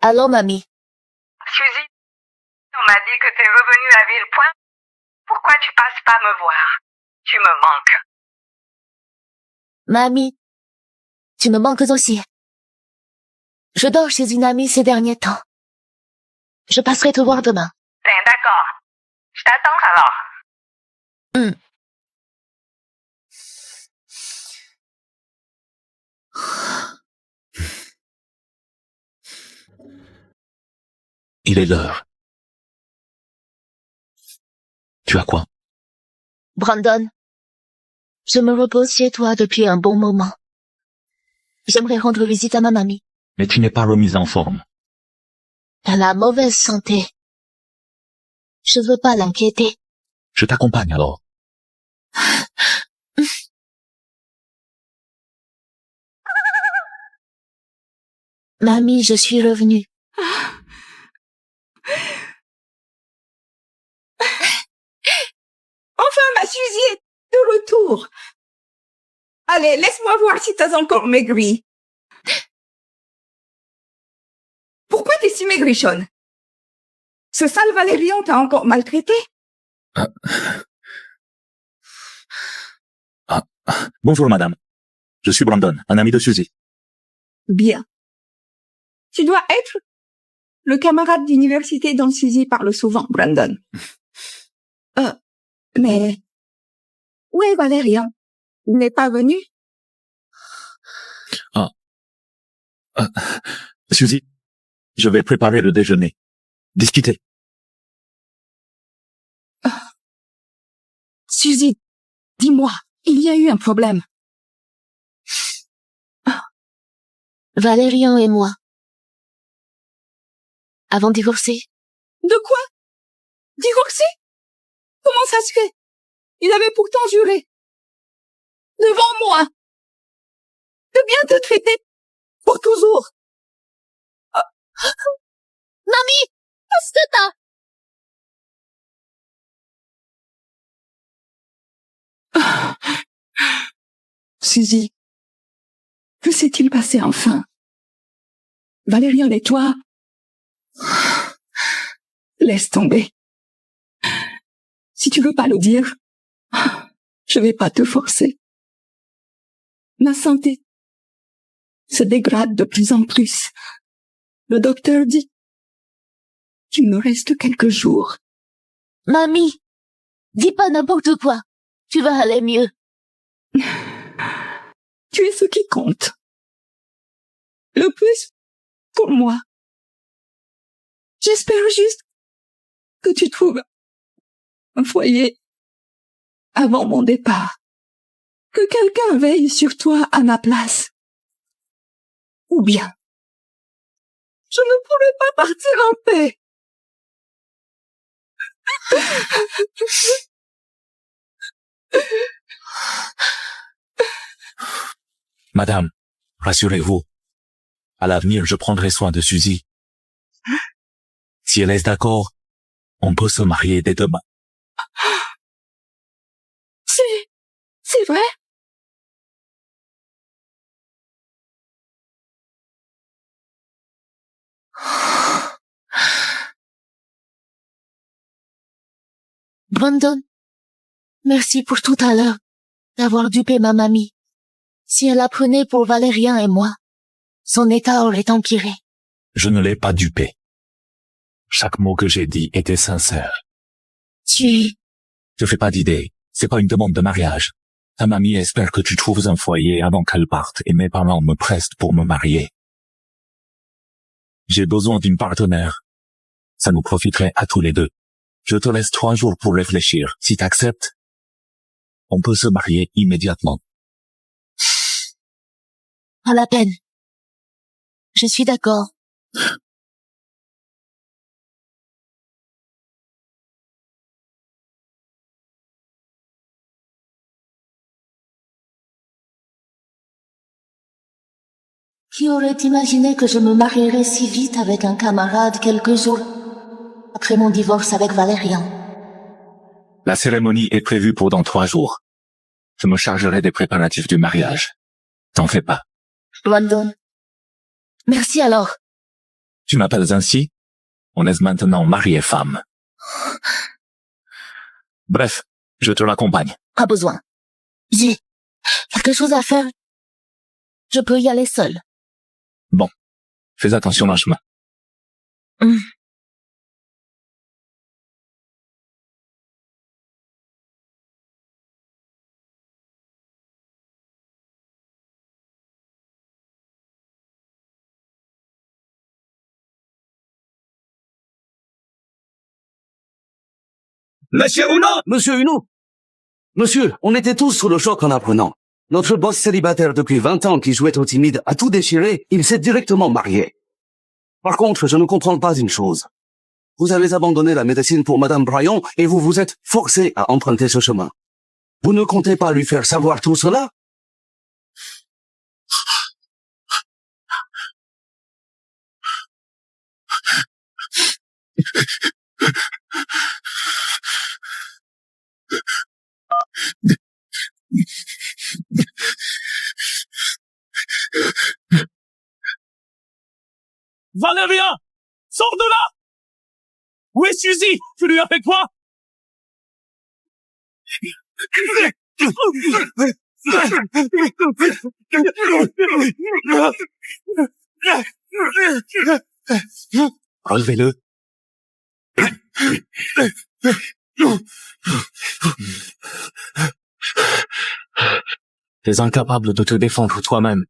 Allô, mamie.
Suzy, on m'a dit que t'es revenue à Villepoint. Pourquoi tu passes pas me voir? Tu me manques.
Mamie, tu me manques aussi. Je dors chez une amie ces derniers temps. Je passerai te voir demain.
Ben d'accord. Je t'attends alors.
Il est l'heure. Tu as quoi?
Brandon, je me repose chez toi depuis un bon moment. J'aimerais rendre visite à ma mamie.
Mais tu n'es pas remise en forme.
Elle a mauvaise santé. Je veux pas l'inquiéter.
Je t'accompagne alors.
Mamie, je suis revenue.
Enfin, ma Suzy est de retour. Allez, laisse-moi voir si t'as encore maigri. Pourquoi t'es si maigrichonne? Ce sale Valérian t'a encore maltraité?
Bonjour madame. Je suis Brandon, un ami de Suzy.
Bien. Tu dois être le camarade d'université dont Suzy parle souvent, Brandon. Mais où est Valérian? Il n'est pas venu?
Suzy, je vais préparer le déjeuner. Discutez.
Suzy, dis-moi, il y a eu un problème.
Valérian et moi avons divorcé.
De quoi? Divorcé? Comment ça se fait? Il avait pourtant juré, devant moi, de bien te traiter pour toujours.
Mamie, qu'est-ce que t'as?
Suzy, que s'est-il passé enfin? Valérian et toi? Laisse tomber. Si tu veux pas le dire, je vais pas te forcer. Ma santé se dégrade de plus en plus. Le docteur dit qu'il me reste quelques jours.
Mamie, dis pas n'importe quoi. Tu vas aller mieux.
Tu es ce qui compte. Le plus pour moi. J'espère juste que tu trouves un foyer avant mon départ. Que quelqu'un veille sur toi à ma place. Ou bien, je ne pourrai pas partir en paix.
Madame, rassurez-vous. À l'avenir, je prendrai soin de Suzy. Si elle est d'accord, on peut se marier dès demain.
C'est vrai?
Brandon, merci pour tout à l'heure, d'avoir dupé ma mamie. Si elle apprenait pour Valérien et moi, son état aurait empiré.
Je ne l'ai pas dupé. Chaque mot que j'ai dit était sincère. Je fais pas d'idée. C'est pas une demande de mariage. Ta mamie espère que tu trouves un foyer avant qu'elle parte et mes parents me pressent pour me marier. J'ai besoin d'une partenaire. Ça nous profiterait à tous les deux. Je te laisse 3 jours pour réfléchir. Si t'acceptes, on peut se marier immédiatement.
Pas la peine. Je suis d'accord. Qui aurait imaginé que je me marierais si vite avec un camarade quelques jours après mon divorce avec Valérian?
La cérémonie est prévue pour dans 3 jours. Je me chargerai des préparatifs du mariage. T'en fais pas.
Brandon. Merci alors.
Tu m'appelles ainsi? On est maintenant mari et femme. Bref, je te l'accompagne.
Pas besoin. J'ai quelque chose à faire. Je peux y aller seule.
Bon, fais attention dans le chemin.
Monsieur Huno! Monsieur Huno! Monsieur, on était tous sous le choc en apprenant. Notre boss célibataire depuis 20 ans qui jouait au timide a tout déchiré, il s'est directement marié. Par contre, je ne comprends pas une chose. Vous avez abandonné la médecine pour Madame Bryan et vous vous êtes forcé à emprunter ce chemin. Vous ne comptez pas lui faire savoir tout cela?
Valérien! Sors de là! Où est Suzy? Tu lui as fait quoi? Relevez-le.
T'es incapable de te défendre toi-même.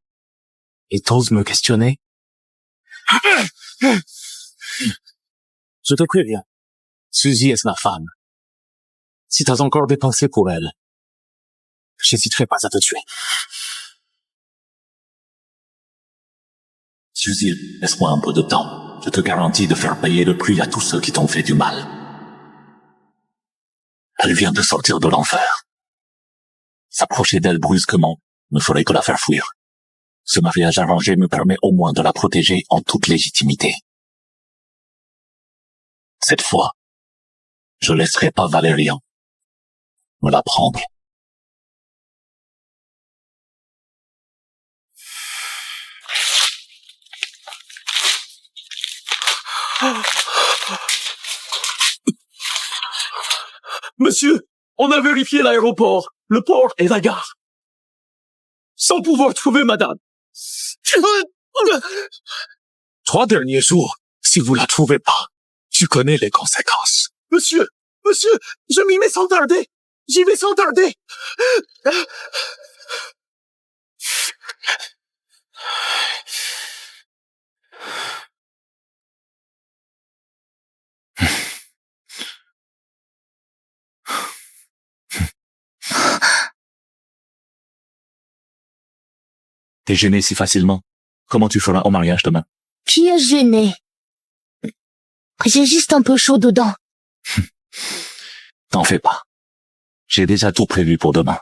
Et t'oses me questionner? Je te préviens. Suzy est ma femme. Si t'as encore des pensées pour elle, j'hésiterai pas à te tuer.
Suzy, laisse-moi un peu de temps. Je te garantis de faire payer le prix à tous ceux qui t'ont fait du mal. Elle vient de sortir de l'enfer. S'approcher d'elle brusquement ne ferait que la faire fuir. Ce mariage arrangé me permet au moins de la protéger en toute légitimité. Cette fois, je laisserai pas Valérian me la prendre.
Monsieur, on a vérifié l'aéroport, le port et la gare. Sans pouvoir trouver madame.
3 derniers jours, si vous la trouvez pas, tu connais les conséquences.
Monsieur, je m'y mets sans tarder. J'y vais sans tarder.
T'es gêné si facilement. Comment tu feras au mariage demain?
Qui est gêné? J'ai juste un peu chaud dedans.
T'en fais pas. J'ai déjà tout prévu pour demain.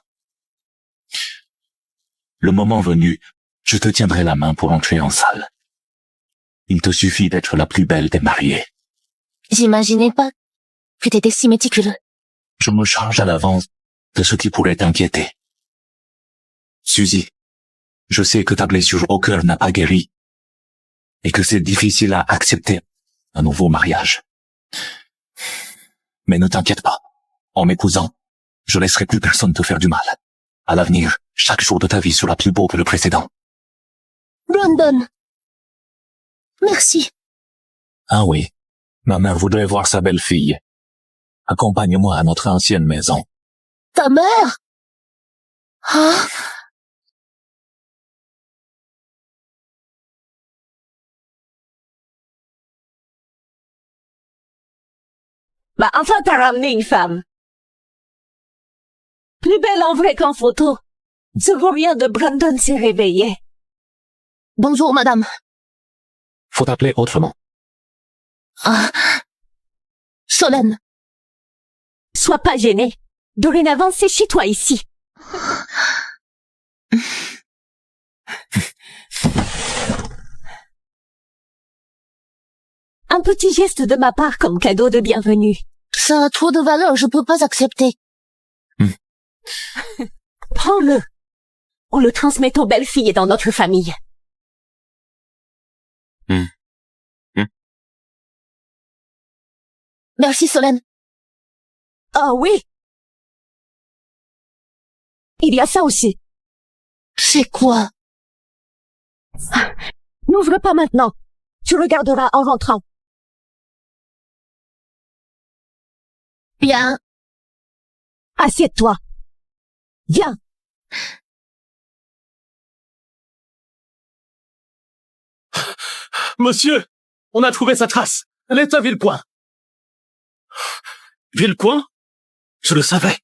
Le moment venu, je te tiendrai la main pour entrer en salle. Il te suffit d'être la plus belle des mariées.
J'imaginais pas que t'étais si méticuleux.
Je me charge à l'avance de ce qui pourrait t'inquiéter. Suzy, je sais que ta blessure au cœur n'a pas guéri et que c'est difficile à accepter un nouveau mariage. Mais ne t'inquiète pas. En m'épousant, je laisserai plus personne te faire du mal. À l'avenir, chaque jour de ta vie sera plus beau que le précédent.
Brandon. Merci.
Ah oui, ma mère voudrait voir sa belle-fille. Accompagne-moi à notre ancienne maison.
Ta mère? Ah.
Bah, enfin, t'as ramené une femme. Plus belle en vrai qu'en photo. Ce vaurien de Brandon s'est réveillé.
Bonjour, madame.
Faut t'appeler autrement.
Ah. Solène.
Sois pas gêné. Dorénavant, c'est chez toi ici. Un petit geste de ma part comme cadeau de bienvenue.
Ça a trop de valeur, je peux pas accepter.
Prends-le. On le transmet aux belles-filles dans notre famille.
Merci, Solène.
Ah oui. Il y a ça aussi.
C'est quoi?
N'ouvre pas maintenant. Tu regarderas en rentrant.
Bien.
Assieds-toi. Viens.
Monsieur, on a trouvé sa trace. Elle est à Villepoint. Villepoint? Je le savais.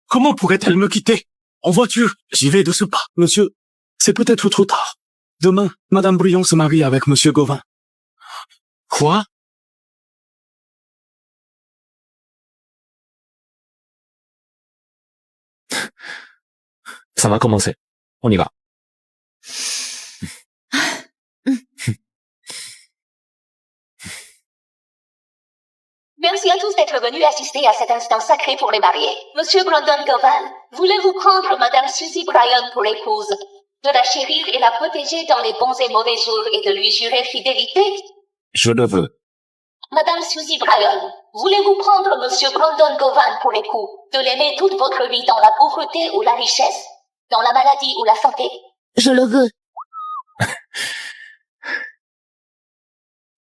Comment pourrait-elle me quitter? En voiture, j'y vais de ce pas. Monsieur, c'est peut-être trop tard. Demain, Madame Brion se marie avec Monsieur Gauvin. Quoi?
Ça va commencer. On y va.
Merci à tous d'être venus assister à cet instant sacré pour les mariés. Monsieur Brandon Govan, voulez-vous prendre Madame Suzy Bryan pour épouse, de la chérir et la protéger dans les bons et mauvais jours et de lui jurer fidélité?
Je le veux.
Madame Suzy Bryan, voulez-vous prendre Monsieur Brandon Govan pour époux, de l'aimer toute votre vie dans la pauvreté ou la richesse, dans la maladie ou la santé?
Je le veux.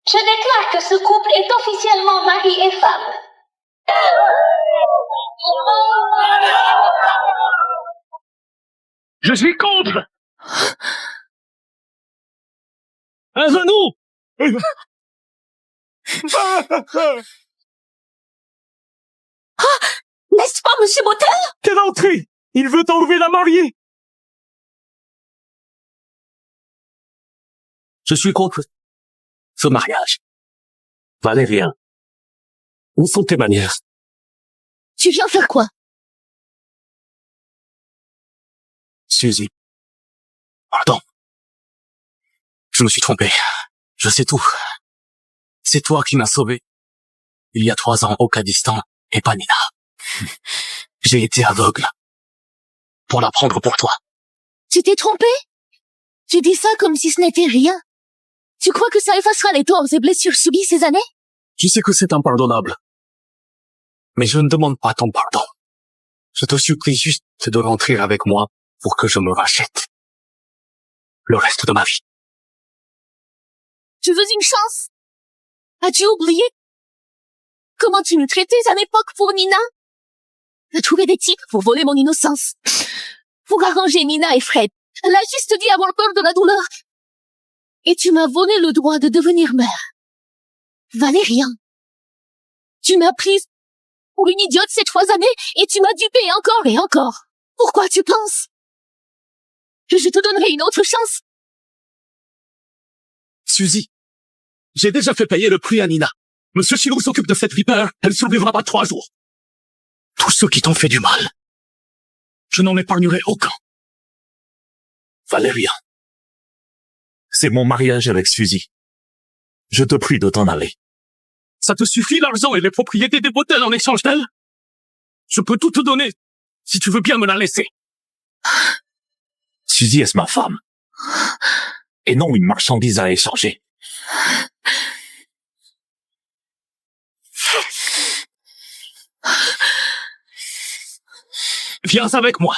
Je déclare que ce couple est officiellement mari et femme.
Je suis contre! Un genou!
N'est-ce pas, monsieur Motel?
Quelle entrée! Il veut enlever la mariée!
Je suis contre ce mariage. Valérien, où sont tes manières?
Tu viens faire quoi?
Suzy. Pardon. Je me suis trompé. Je sais tout. C'est toi qui m'as sauvé. Il y a 3 ans au Kurdistan et pas Nina. J'ai été aveugle. Pour la prendre pour toi.
Tu t'es trompé? Tu dis ça comme si ce n'était rien. Tu crois que ça effacera les torts et blessures subies ces années?
Je sais que c'est impardonnable. Mais je ne demande pas ton pardon. Je te supplie juste de rentrer avec moi pour que je me rachète. Le reste de ma vie.
Tu veux une chance? As-tu oublié comment tu me traitais à l'époque pour Nina? T'as trouvé des types pour voler mon innocence. Pour arranger Nina et Fred. Elle a juste dit avoir peur de la douleur. Et tu m'as volé le droit de devenir mère. Valérien. Tu m'as prise pour une idiote ces 3 années et tu m'as dupé encore et encore. Pourquoi tu penses?
Je te donnerai une autre chance.
Suzy, j'ai déjà fait payer le prix à Nina. Monsieur Chilou s'occupe de cette vipère, elle survivra pas 3 jours. Tous ceux qui t'ont fait du mal, je n'en épargnerai aucun.
Valérien, c'est mon mariage avec Suzy. Je te prie de t'en aller.
Ça te suffit l'argent et les propriétés des bretelles en échange d'elle? Je peux tout te donner, si tu veux bien me la laisser.
Suzy est ma femme. Et non une marchandise à échanger.
Viens avec moi.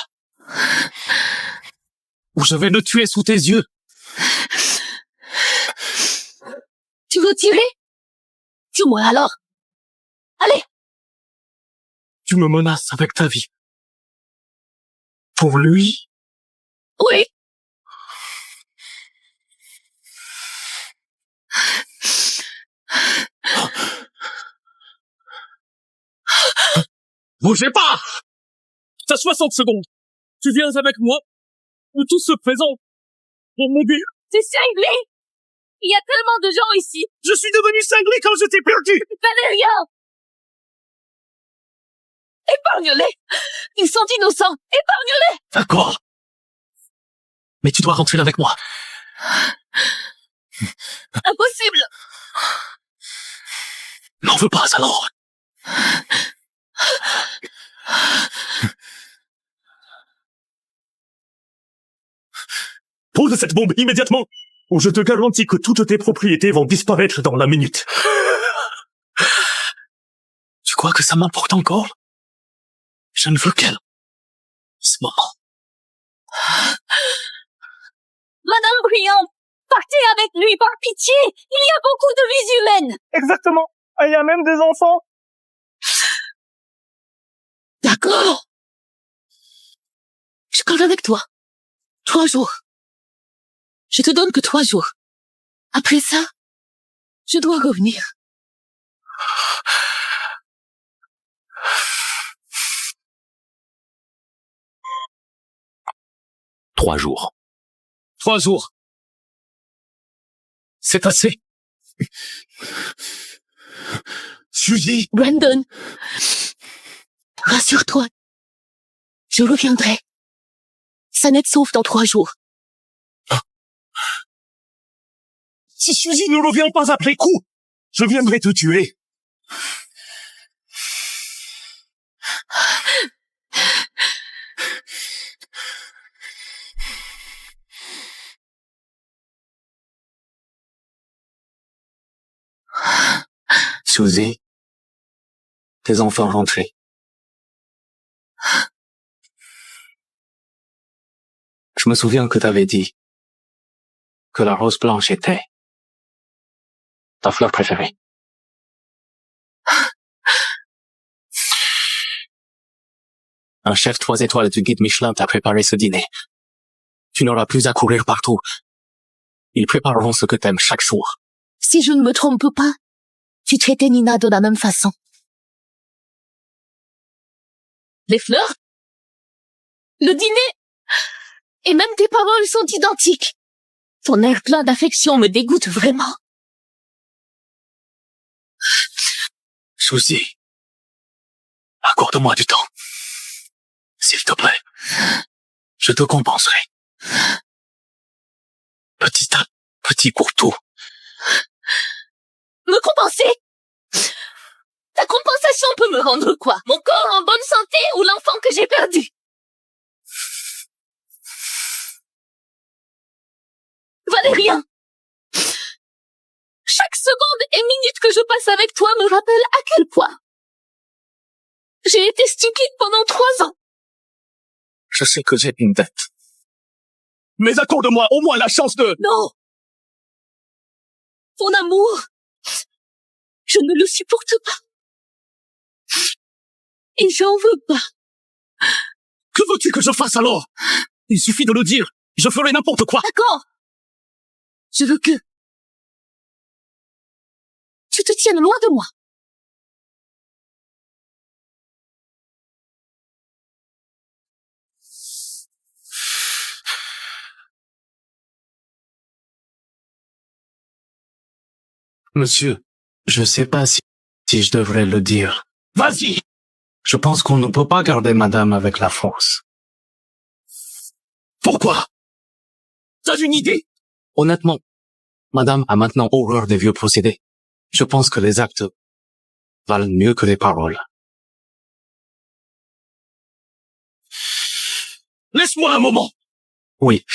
Ou je vais le tuer sous tes yeux.
Tu veux tirer? Tue-moi alors. Allez.
Tu me menaces avec ta vie. Pour lui?
Oui.
Bougez pas! T'as 60 secondes. Tu viens avec moi, ou tout se présente pour mourir.
T'es cinglé. Il y a tellement de gens ici.
Je suis devenu cinglé quand je t'ai perdu.
Valérien! Épargne-les. Ils sont innocents. Épargne-les.
D'accord. Mais tu dois rentrer avec moi.
Impossible.
N'en veux pas alors. Pose cette bombe immédiatement, ou je te garantis que toutes tes propriétés vont disparaître dans la minute. Tu crois que ça m'importe encore? Je ne veux qu'elle. Ce moment.
Madame Briand, partez avec lui par pitié. Il y a beaucoup de vies humaines.
Exactement. Il y a même des enfants.
D'accord. Je garde avec toi. 3 jours. Je te donne que 3 jours. Après ça, je dois revenir.
Trois jours.
3 jours. C'est assez.
Suzy!
Brandon, rassure-toi. Je reviendrai. Sanet sauve dans 3 jours.
Si Suzy ne revient pas après coup, je viendrai te tuer.
Suzy, tes enfants rentrés. Je me souviens que t'avais dit que la rose blanche était ta fleur préférée. Un chef 3 étoiles du guide Michelin t'a préparé ce dîner. Tu n'auras plus à courir partout. Ils prépareront ce que t'aimes chaque jour.
Si je ne me trompe pas, tu traitais Nina de la même façon. Les fleurs, le dîner, et même tes paroles sont identiques. Ton air plein d'affection me dégoûte vraiment.
Suzy, accorde-moi du temps. S'il te plaît, je te compenserai. Petit à petit pour tout.
Me compenser? Ta compensation peut me rendre quoi? Mon corps en bonne santé ou l'enfant que j'ai perdu? Valérien! Chaque seconde et minute que je passe avec toi me rappelle à quel point j'ai été stupide pendant 3 ans.
Je sais que j'ai une dette.
Mais accorde-moi au moins la chance de...
Non! Ton amour, je ne le supporte pas. Et j'en veux pas.
Que veux-tu que je fasse alors? Il suffit de le dire, je ferai n'importe quoi.
D'accord. Je veux que tu te tiennes loin de moi.
Monsieur, je sais pas si je devrais le dire. Vas-y! Je pense qu'on ne peut pas garder madame avec la force. Pourquoi? T'as une idée?
Honnêtement, madame a maintenant horreur des vieux procédés. Je pense que les actes valent mieux que les paroles.
Laisse-moi un moment!
Oui.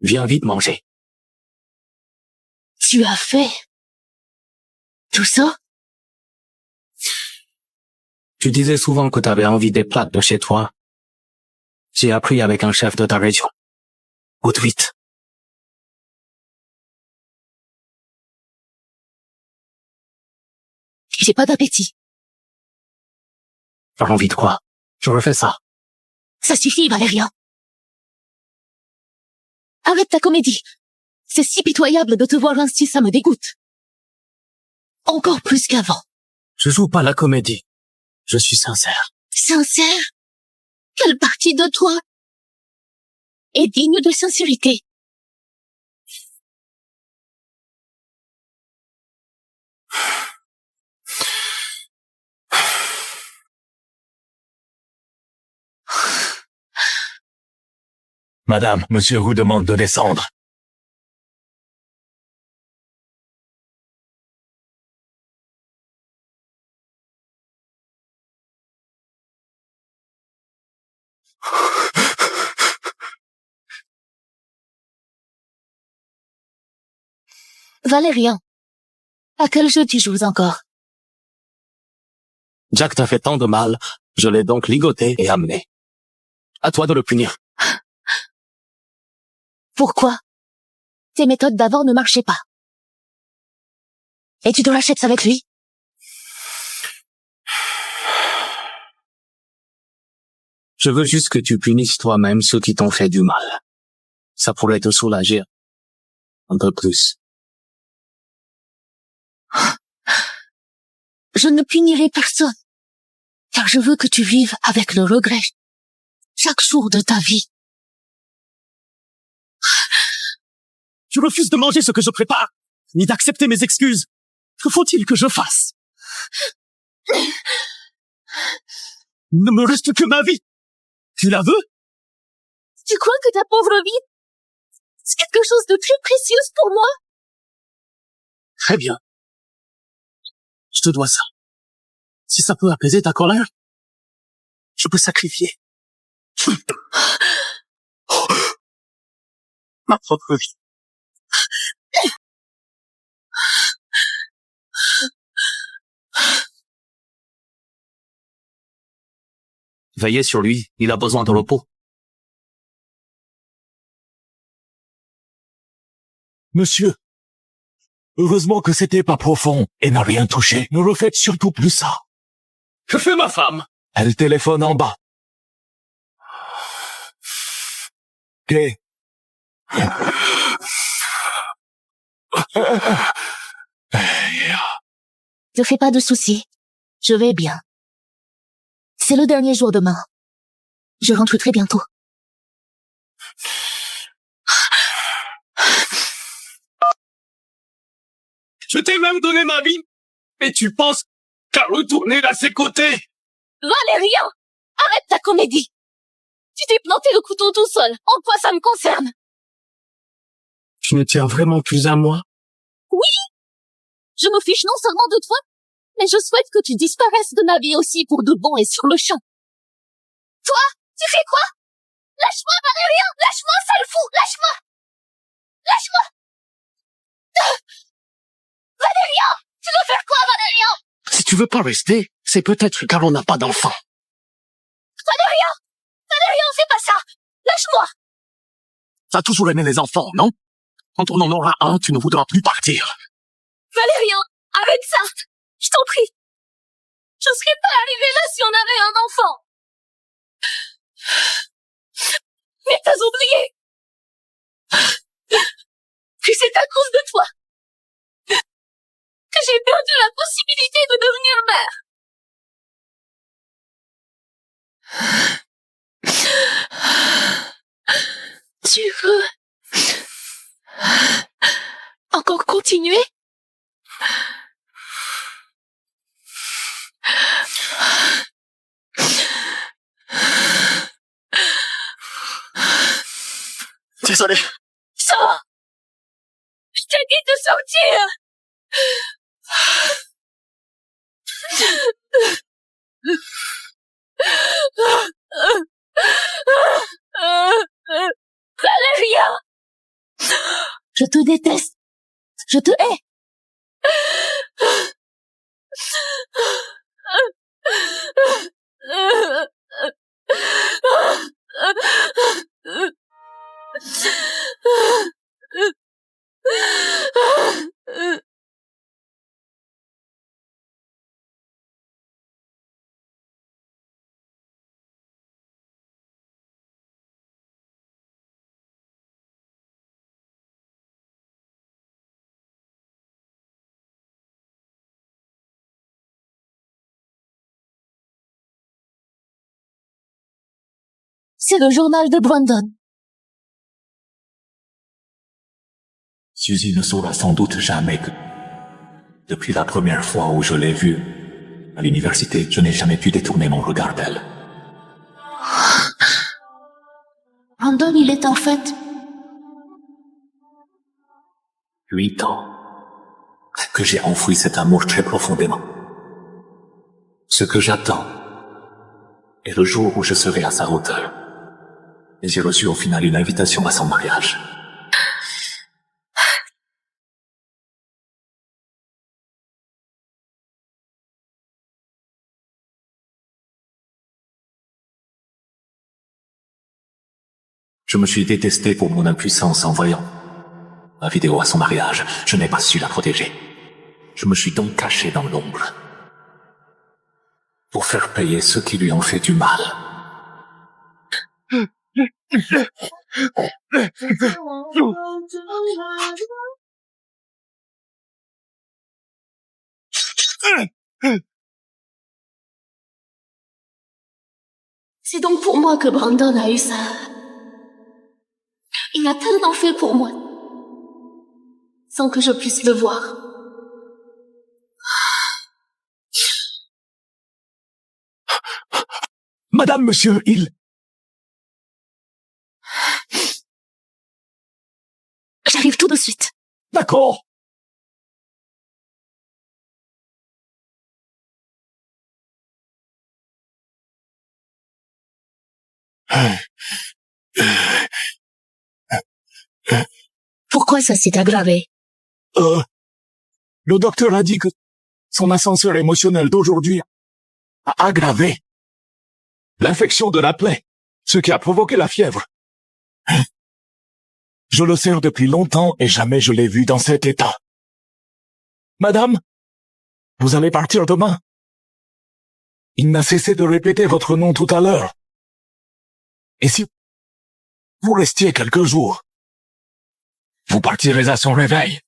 Viens vite manger.
Tu as fait tout ça?
Tu disais souvent que t'avais envie des plats de chez toi. J'ai appris avec un chef de ta région. Goûte vite.
J'ai pas d'appétit.
T'as envie de quoi? Je refais ça.
Ça suffit, Valérian. Arrête ta comédie. C'est si pitoyable de te voir ainsi, ça me dégoûte. Encore plus qu'avant.
Je joue pas la comédie. Je suis sincère.
Sincère? Quelle partie de toi est digne de sincérité?
Madame, monsieur vous demande de descendre.
Valérian, à quel jeu tu joues encore?
Jack t'a fait tant de mal, je l'ai donc ligoté et amené.
À toi de le punir.
Pourquoi? Tes méthodes d'avant ne marchaient pas. Et tu te rachètes avec lui?
Je veux juste que tu punisses toi-même ceux qui t'ont fait du mal. Ça pourrait te soulager un peu plus.
Je ne punirai personne, car je veux que tu vives avec le regret chaque jour de ta vie.
Je refuse de manger ce que je prépare, ni d'accepter mes excuses. Que faut-il que je fasse? Ne me reste que ma vie. Tu la veux?
Tu crois que ta pauvre vie, c'est quelque chose de très précieux pour moi?
Très bien. Je te dois ça. Si ça peut apaiser ta colère, je peux sacrifier ma propre vie. Veillez sur lui, il a besoin de repos.
Monsieur, heureusement que c'était pas profond et n'a rien touché. Ne refaites surtout plus ça.
Que fait ma femme?
Elle téléphone en bas. Ok.
Ne fais pas de soucis. Je vais bien. C'est le dernier jour demain. Je rentre très bientôt.
Je t'ai même donné ma vie, mais tu penses qu'à retourner à ses côtés?
Valérian, arrête ta comédie. Tu t'es planté le couteau tout seul. En quoi ça me concerne?
Tu ne tiens vraiment plus à moi?
Oui. Je me fiche non seulement de toi, mais je souhaite que tu disparaisses de ma vie aussi pour de bon et sur le champ. Toi, tu fais quoi? Lâche-moi, Valérian! Lâche-moi, sale fou! Lâche-moi! Lâche-moi! Valérian! Tu veux faire quoi, Valérian?
Si tu veux pas rester, c'est peut-être car on n'a pas d'enfant.
Valérian! Valérian, fais pas ça! Lâche-moi!
T'as toujours aimé les enfants, non? Quand on en aura un, tu ne voudras plus partir.
Valérian, arrête ça! Je t'en prie! Je serais pas arrivée là si on avait un enfant! Mais t'as oublié que c'est à cause de toi possibilité de devenir mère. Tu veux encore continuer?
Désolé.
Sors! Je t'ai dit de sortir! Valéria! Je te déteste. Je te hais. C'est le journal de Brandon.
Suzy ne saura sans doute jamais que, depuis la première fois où je l'ai vue, à l'université, je n'ai jamais pu détourner mon regard d'elle.
Brandon, il est en fait
8 ans que j'ai enfoui cet amour très profondément. Ce que j'attends est le jour où je serai à sa hauteur. Et j'ai reçu au final une invitation à son mariage. Je me suis détesté pour mon impuissance en voyant ma vidéo à son mariage. Je n'ai pas su la protéger. Je me suis donc caché dans l'ombre pour faire payer ceux qui lui ont fait du mal.
C'est donc pour moi que Brandon a eu ça. Il a tellement fait pour moi, sans que je puisse le voir.
Madame, monsieur,
J'arrive tout de suite.
D'accord.
Pourquoi ça s'est aggravé?
Le docteur a dit que son ascenseur émotionnel d'aujourd'hui a aggravé l'infection de la plaie, ce qui a provoqué la fièvre. Je le sers depuis longtemps et jamais je l'ai vu dans cet état. Madame, vous allez partir demain. Il n'a cessé de répéter votre nom tout à l'heure. Et si vous restiez quelques jours, vous partirez à son réveil.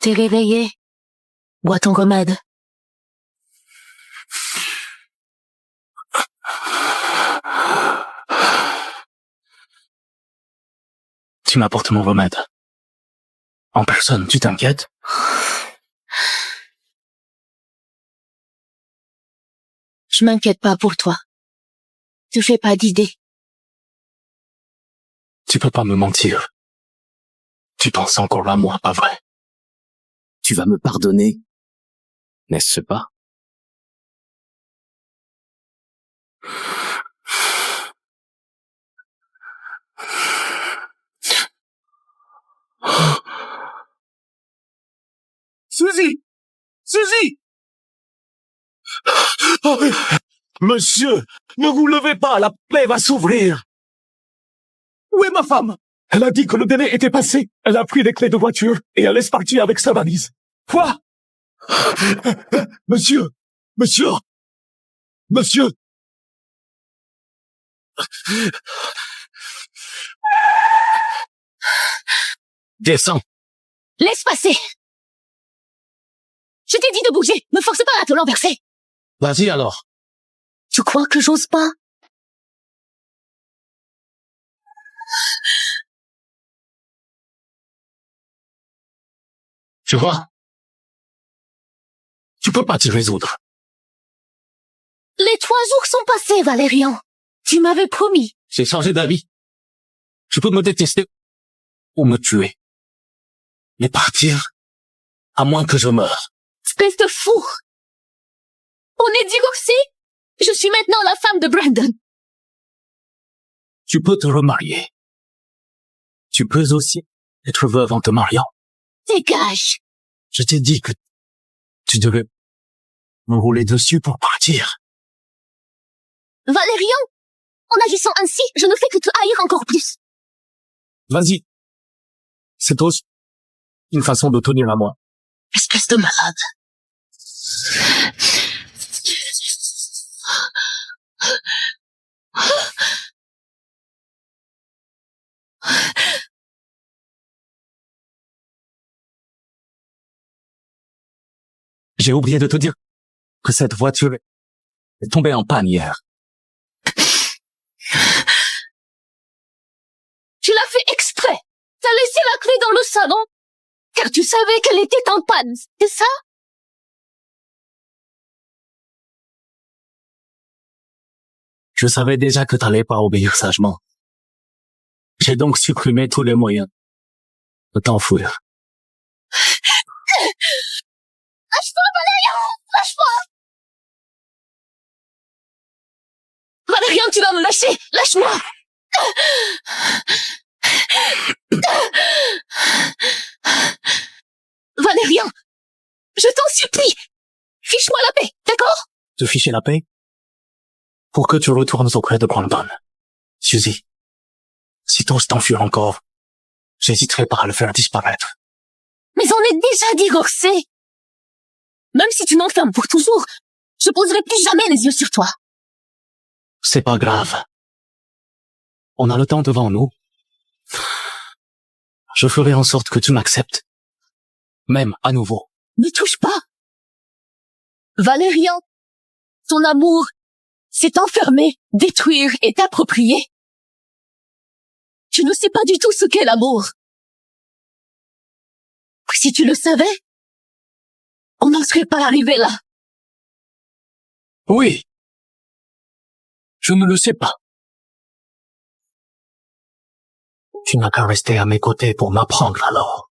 T'es réveillé. Bois ton remède.
Tu m'apportes mon remède. En personne, tu t'inquiètes?
Je m'inquiète pas pour toi. Te fais pas d'idée.
Tu peux pas me mentir. Tu penses encore à moi, pas vrai?
Tu vas me pardonner, n'est-ce pas?
Suzy! Suzy! Oh, monsieur, ne vous levez pas, la plaie va s'ouvrir. Où est ma femme? Elle a dit que le délai était passé. Elle a pris les clés de voiture et elle est partie avec sa valise. Quoi? Monsieur! Monsieur! Monsieur!
Descends.
Laisse passer. Je t'ai dit de bouger. Me force pas à te l'enverser.
Vas-y alors.
Tu crois que j'ose pas?
Tu vois? Tu peux pas te résoudre.
Les 3 jours sont passés, Valérian. Tu m'avais promis.
J'ai changé d'avis. Tu peux me détester ou me tuer. Mais partir, à moins que je meure.
Espèce de fou. On est divorcés. Je suis maintenant la femme de Brandon.
Tu peux te remarier. Tu peux aussi être veuve en te mariant.
Dégage.
Je t'ai dit que tu devais me rouler dessus pour partir.
Valérian, en agissant ainsi, je ne fais que te haïr encore plus.
Vas-y. C'est aussi une façon de tenir à moi.
Espèce de malade.
J'ai oublié de te dire que cette voiture est tombée en panne hier.
Tu l'as fait exprès. T'as laissé la clé dans le salon, car tu savais qu'elle était en panne, c'est ça?
Je savais déjà que t'allais pas obéir sagement. J'ai donc supprimé tous les moyens de t'enfuir.
Lâche-toi, Valérian! Lâche-moi! Valérian, tu vas me lâcher! Lâche-moi! Valérian, je t'en supplie! Fiche-moi la paix, d'accord?
Te ficher la paix? Pour que tu retournes auprès de Brandon. Suzy, si t'oses t'enfuir encore, j'hésiterai pas à le faire disparaître.
Mais on est déjà divorcés! Même si tu m'enfermes pour toujours, je poserai plus jamais les yeux sur toi.
C'est pas grave. On a le temps devant nous. Je ferai en sorte que tu m'acceptes. Même à nouveau.
Ne touche pas! Valérian, ton amour s'est enfermé, détruire et t'approprier. Tu ne sais pas du tout ce qu'est l'amour. Si tu le savais, on n'en serait pas arrivé là.
Oui. Je ne le sais pas. Tu n'as qu'à rester à mes côtés pour m'apprendre alors.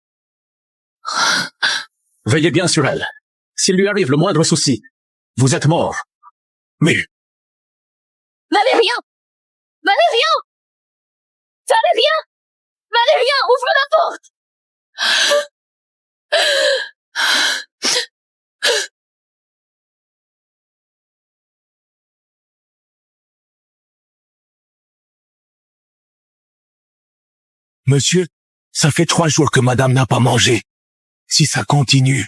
Veillez bien sur elle. S'il lui arrive le moindre souci, vous êtes mort. Mais...
Valérian! Valérian! Valérian! Valérian, ouvre la porte!
Monsieur, ça fait 3 jours que madame n'a pas mangé. Si ça continue...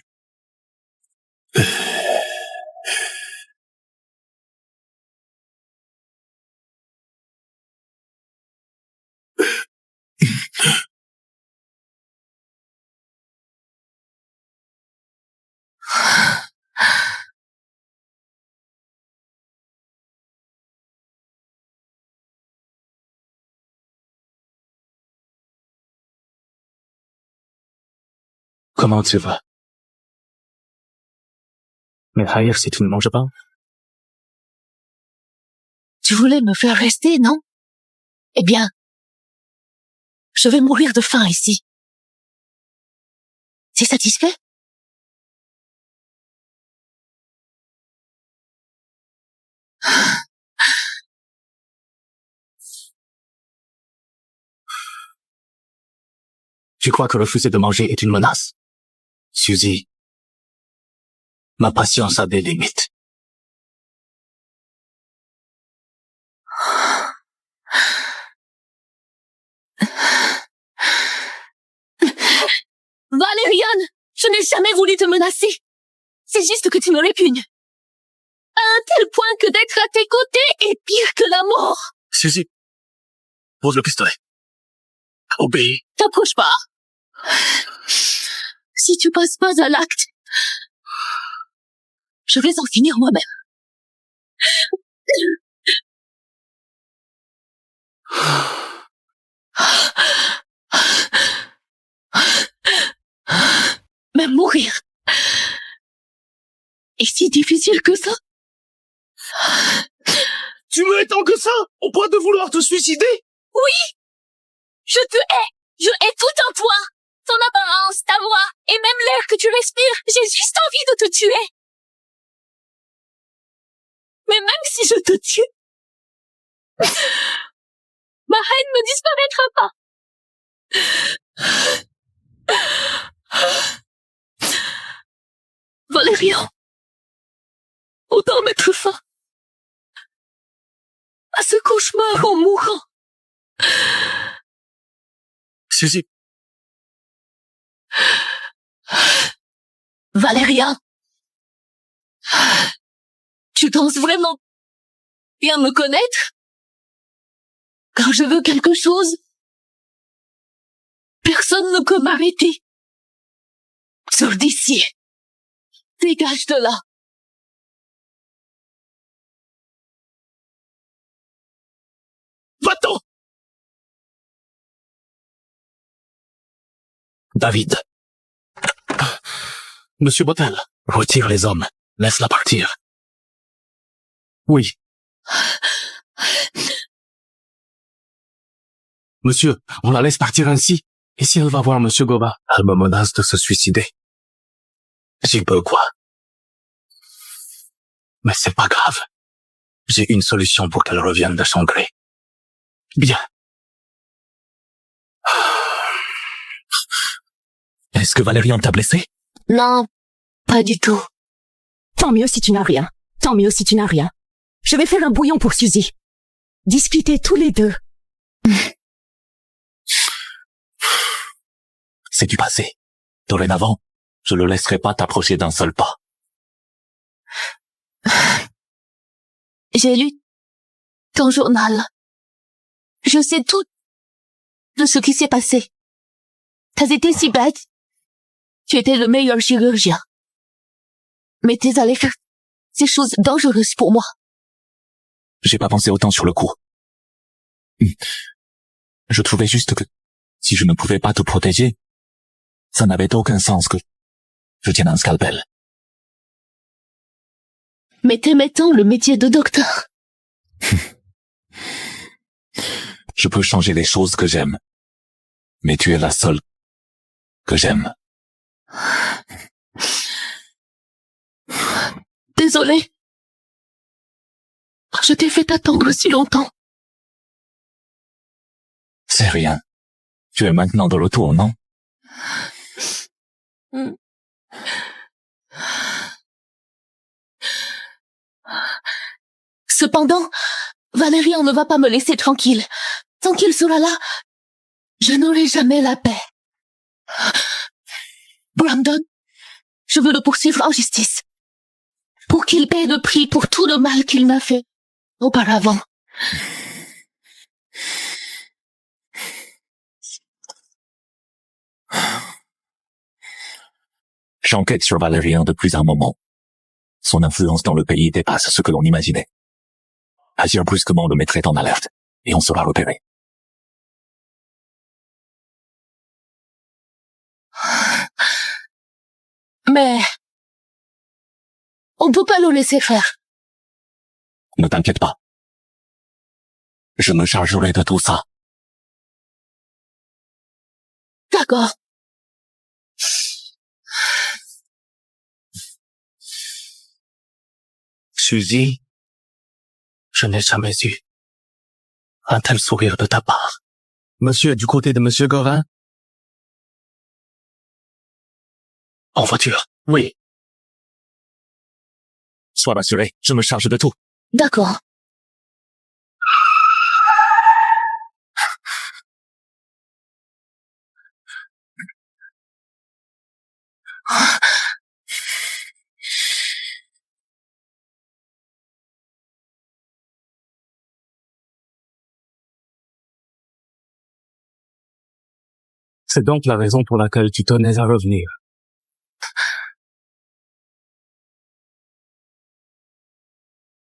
Comment tu vas? Mais haïr si tu ne manges pas?
Tu voulais me faire rester, non? Eh bien, je vais mourir de faim ici. C'est satisfait?
Tu crois que refuser de manger est une menace? Suzy, ma patience a des limites.
Je n'ai jamais voulu te menacer. C'est juste que tu me répugnes. À un tel point que d'être à tes côtés est pire que la mort.
Suzy, pose le pistolet. Obéis.
T'approche pas. Si tu passes pas à l'acte, je vais en finir moi-même. Même mourir est si difficile que ça.
Tu me hais tant que ça, au point de vouloir te suicider?
Oui, je te hais. Je hais tout en toi. Ton apparence, ta voix, et même l'air que tu respires. J'ai juste envie de te tuer. Mais même si je te tue, ma haine ne disparaîtra pas. Valérian, autant mettre fin à ce cauchemar en mourant.
Suzy.
Valérian, tu penses vraiment bien me connaître? Quand je veux quelque chose, personne ne peut m'arrêter. Sors d'ici. Dégage de là.
Va-t'en! David. Monsieur Bottel, retire les hommes. Laisse-la partir. Oui. Monsieur, on la laisse partir ainsi. Et si elle va voir Monsieur Goba, elle me menace de se suicider. J'y peux quoi? Mais c'est pas grave. J'ai une solution pour qu'elle revienne de son gré. Bien.
Est-ce que Valérian t'a blessé?
Non, pas du tout.
Tant mieux si tu n'as rien. Tant mieux si tu n'as rien. Je vais faire un bouillon pour Suzy. Discuter tous les deux.
C'est du passé. Dorénavant, je ne laisserai pas t'approcher d'un seul pas.
J'ai lu ton journal. Je sais tout de ce qui s'est passé. T'as été si bête. Tu étais le meilleur chirurgien. Mais t'es allé faire ces choses dangereuses pour moi.
J'ai pas pensé autant sur le coup. Je trouvais juste que si je ne pouvais pas te protéger, ça n'avait aucun sens que je tienne un scalpel.
Mais t'aimais tant le métier de docteur.
Je peux changer les choses que j'aime, mais tu es la seule que j'aime.
Désolée. Je t'ai fait attendre si longtemps.
C'est rien. Tu es maintenant de retour, non?
Cependant, Valérian ne va pas me laisser tranquille. Tant qu'il sera là, je n'aurai jamais la paix. Brandon, je veux le poursuivre en justice. Pour qu'il paie le prix pour tout le mal qu'il m'a fait auparavant.
J'enquête sur Valérian depuis un moment. Son influence dans le pays dépasse ce que l'on imaginait. Agir brusquement le mettrait en alerte, et on sera repéré.
Mais on peut pas le laisser faire.
Ne t'inquiète pas. Je me chargerai de tout ça.
D'accord.
Suzy, je n'ai jamais eu un tel sourire de ta part. Monsieur est du côté de Monsieur Gorin? En voiture, oui. Sois rassuré, je me charge de tout.
D'accord.
C'est donc la raison pour laquelle tu tenais à revenir.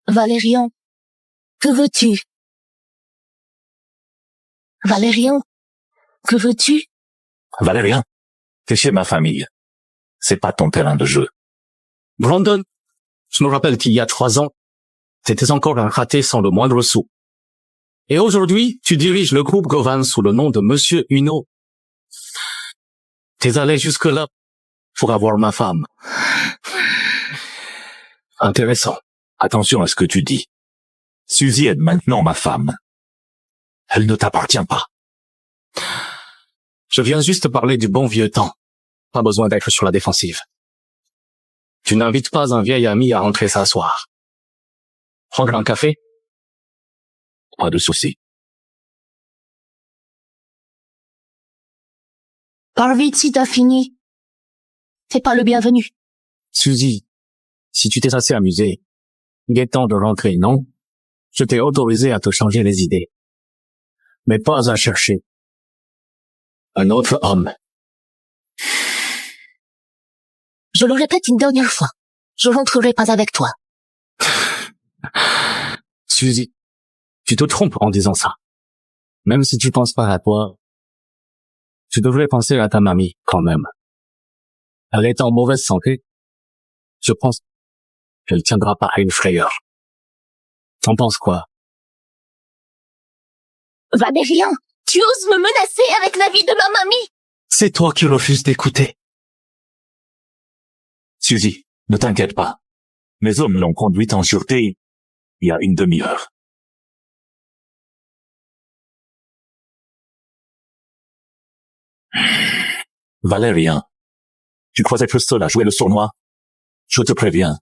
Valérian, que veux-tu? Valérian, que veux-tu?
Valérien, t'es chez ma famille. C'est pas ton terrain de jeu.
Brandon, je me rappelle qu'il y a 3 ans, t'étais encore un raté sans le moindre sou. Et aujourd'hui, tu diriges le groupe Govan sous le nom de Monsieur Uno. T'es allé jusque-là pour avoir ma femme. Intéressant.
Attention à ce que tu dis. Suzy est maintenant ma femme. Elle ne t'appartient pas.
Je viens juste parler du bon vieux temps. Pas besoin d'être sur la défensive. Tu n'invites pas un vieil ami à rentrer s'asseoir. Prendre un café?
Pas de souci.
Parle vite si t'as fini. T'es pas le bienvenu.
Suzy, si tu t'es assez amusé, il est temps de rentrer, non? Je t'ai autorisé à te changer les idées. Mais pas à chercher un autre homme.
Je le répète une dernière fois. Je rentrerai pas avec toi.
Suzy, tu te trompes en disant ça. Même si tu penses pas à toi, tu devrais penser à ta mamie, quand même. Elle est en mauvaise santé. Je pense qu'elle tiendra pas à une frayeur. T'en penses quoi?
Valérian, tu oses me menacer avec la vie de ma mamie?
C'est toi qui refuses d'écouter.
Suzy, ne t'inquiète pas. Mes hommes l'ont conduite en sûreté il y a une demi-heure. Valérien, tu crois être seul à jouer le sournois? Je te préviens,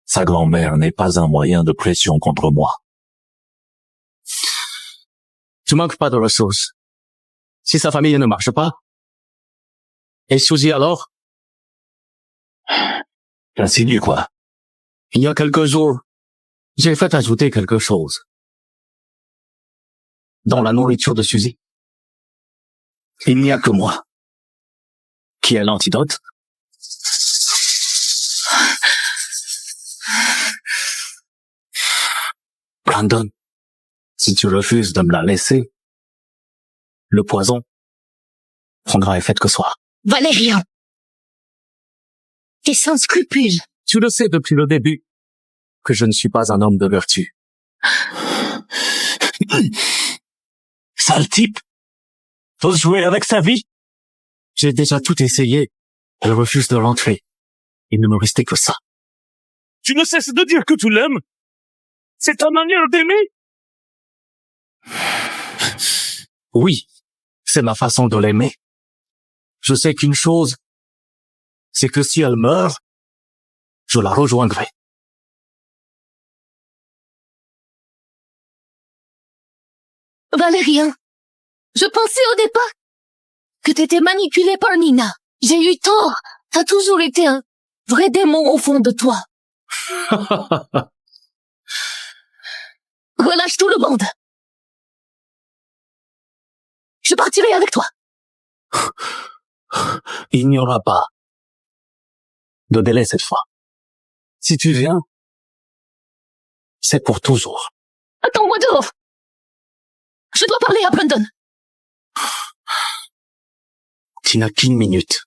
sa grand-mère n'est pas un moyen de pression contre moi.
Tu manques pas de ressources. Si sa famille ne marche pas, et Suzy alors?
T'insinues quoi?
Il y a quelques jours, j'ai fait ajouter quelque chose dans la nourriture de Suzy. Il n'y a que moi qui ai l'antidote. Brandon, si tu refuses de me la laisser, le poison prendra effet que soit.
Valérian, t'es sans scrupules.
Tu le sais depuis le début que je ne suis pas un homme de vertu.
Sale type! T'oses jouer avec sa vie?
J'ai déjà tout essayé. Elle refuse de rentrer. Il ne me restait que ça.
Tu ne cesses de dire que tu l'aimes. C'est ta manière d'aimer.
Oui, c'est ma façon de l'aimer. Je sais qu'une chose, c'est que si elle meurt, je la rejoindrai.
Valérian, je pensais au départ que t'étais manipulé par Nina. J'ai eu tort. T'as toujours été un vrai démon au fond de toi. Relâche tout le monde. Je partirai avec toi.
Il n'y aura pas de délai cette fois. Si tu viens, c'est pour toujours.
Attends-moi dehors. Je dois parler à Brandon.
Tu n'as qu'une minute.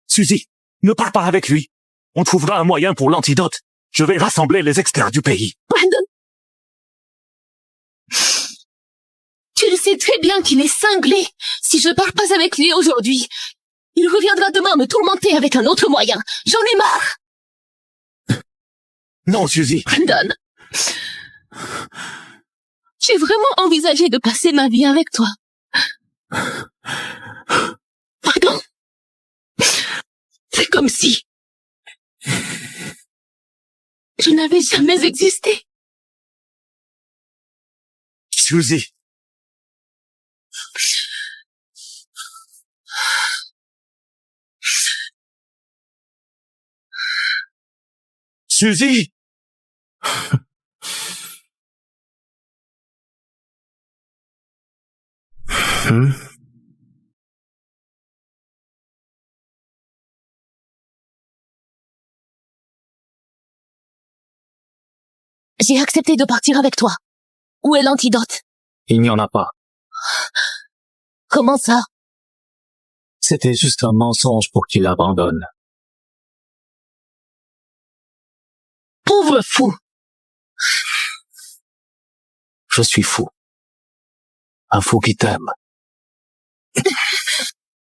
Suzy, ne pars pas avec lui. On trouvera un moyen pour l'antidote. Je vais rassembler les experts du pays.
Brandon, tu le sais très bien qu'il est cinglé. Si je pars pas avec lui aujourd'hui, il reviendra demain me tourmenter avec un autre moyen. J'en ai marre.
Non, Suzy.
Brandon, j'ai vraiment envisagé de passer ma vie avec toi. Pardon. C'est comme si je n'avais jamais existé.
Suzy.
Suzy!
J'ai accepté de partir avec toi. Où est l'antidote?
Il n'y en a pas.
Comment ça?
C'était juste un mensonge pour qu'il abandonne.
Pauvre fou!
Je suis fou. Un fou qui t'aime.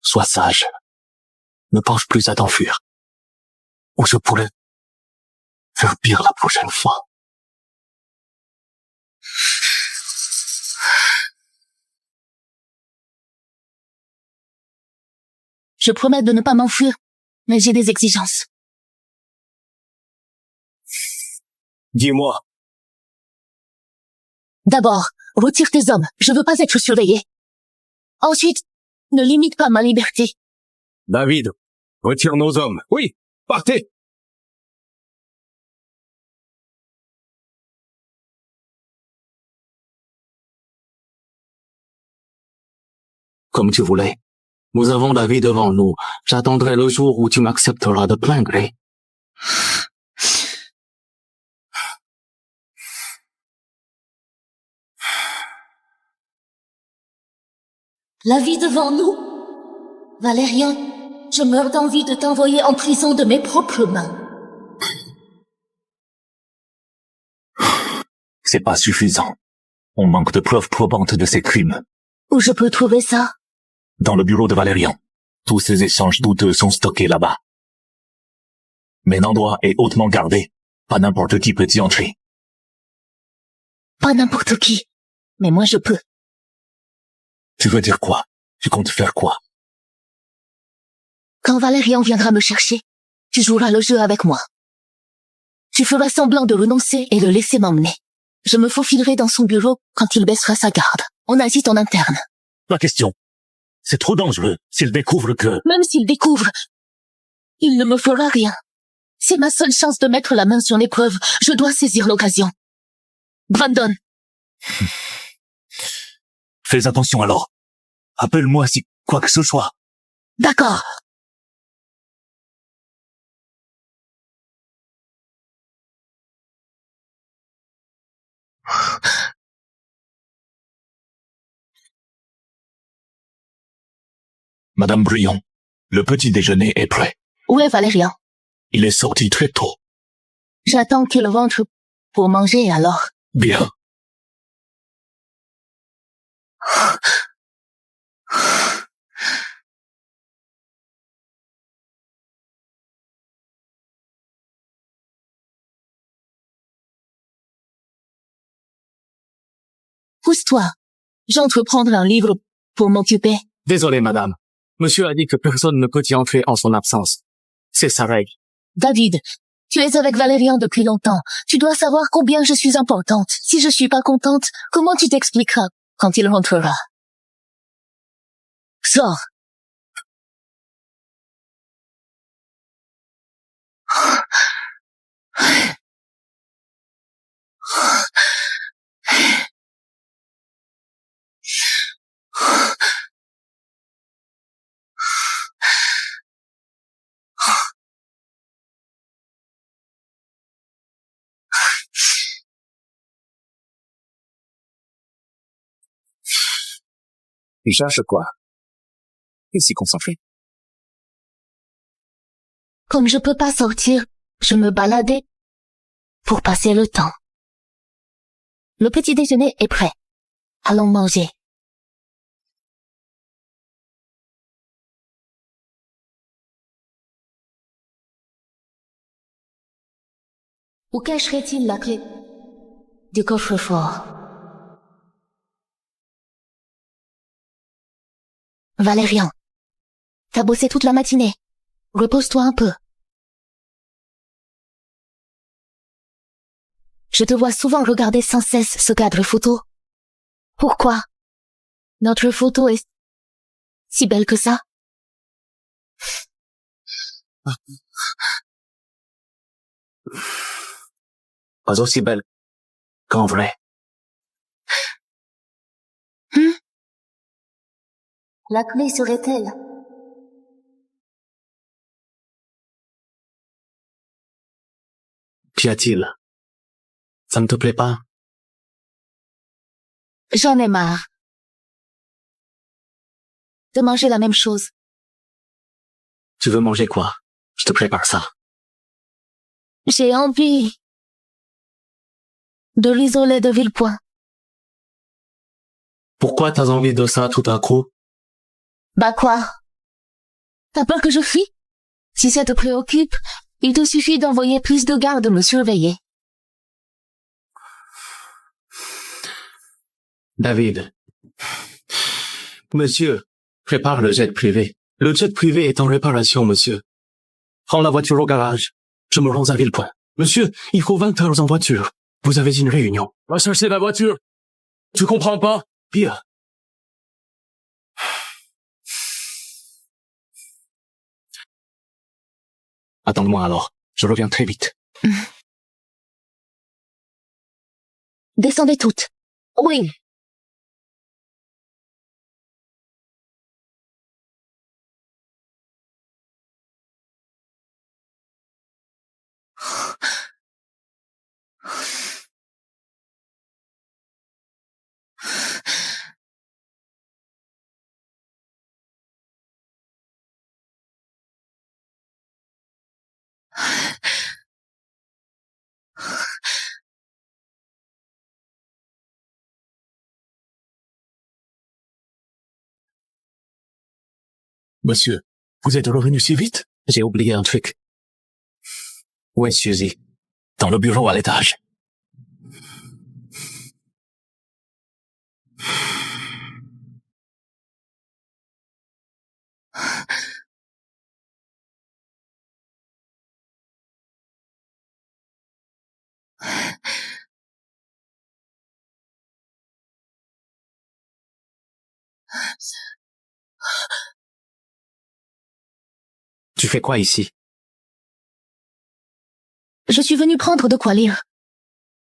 Sois sage. Ne pense plus à t'enfuir. Ou je pourrais faire pire la prochaine fois.
Je promets de ne pas m'enfuir, mais j'ai des exigences.
Dis-moi.
D'abord, retire tes hommes. Je veux pas être surveillé. Ensuite, ne limite pas ma liberté.
David, retire nos hommes. Oui, partez!
Comme tu voulais. Nous avons la vie devant nous. J'attendrai le jour où tu m'accepteras de plein gré.
La vie devant nous? Valérian, je meurs d'envie de t'envoyer en prison de mes propres mains.
C'est pas suffisant. On manque de preuves probantes de ces crimes.
Où je peux trouver ça?
Dans le bureau de Valérian. Tous ces échanges douteux sont stockés là-bas. Mais l'endroit est hautement gardé. Pas n'importe qui peut y entrer.
Pas n'importe qui. Mais moi je peux.
Tu veux dire quoi? Tu comptes faire quoi?
Quand Valérian viendra me chercher, tu joueras le jeu avec moi. Tu feras semblant de renoncer et le laisser m'emmener. Je me faufilerai dans son bureau quand il baissera sa garde. On agite en interne.
Pas question. C'est trop dangereux s'il découvre que...
Même s'il découvre, il ne me fera rien. C'est ma seule chance de mettre la main sur l'épreuve. Je dois saisir l'occasion. Brandon.
Fais attention alors. Appelle-moi si quoi que ce soit.
D'accord.
Madame Brion, le petit déjeuner est prêt.
Où est Valérian?
Il est sorti très tôt.
J'attends qu'il rentre pour manger alors.
Bien.
Pousse-toi. J'entre prendre un livre pour m'occuper.
Désolé, madame. Monsieur a dit que personne ne peut y entrer en son absence. C'est sa règle.
David, tu es avec Valérian depuis longtemps. Tu dois savoir combien je suis importante. Si je suis pas contente, comment tu t'expliqueras quand il rentrera? Sors.
Il cherche quoi? Il s'y concentre.
Comme je peux pas sortir, je me baladais pour passer le temps. Le petit déjeuner est prêt. Allons manger. Où cacherait-il la clé du coffre-fort? Valérian, t'as bossé toute la matinée. Repose-toi un peu. Je te vois souvent regarder sans cesse ce cadre photo. Pourquoi? Notre photo est si belle que ça?
pas aussi belle qu'en vrai.
La clé serait-elle?
Qu'y a-t-il? Ça ne te plaît pas?
J'en ai marre de manger la même chose.
Tu veux manger quoi? Je te prépare ça.
J'ai envie de l'isoler de Villepoint.
Pourquoi t'as envie de ça tout à coup?
Bah quoi? T'as peur que je fuis? Si ça te préoccupe, il te suffit d'envoyer plus de gardes me surveiller.
David. Monsieur, prépare le jet privé. Le jet privé est en réparation, monsieur. Prends la voiture au garage. Je me rends à Villepoint. Monsieur, il faut 20 heures en voiture. Vous avez une réunion. Va chercher la voiture. Tu comprends pas? Pire. Attends-moi alors. Je reviens très vite.
Descendez toutes. Oui.
Monsieur, vous êtes revenu si vite? J'ai oublié un truc. Où est Suzy? Dans le bureau à l'étage. Tu fais quoi ici?
Je suis venue prendre de quoi lire.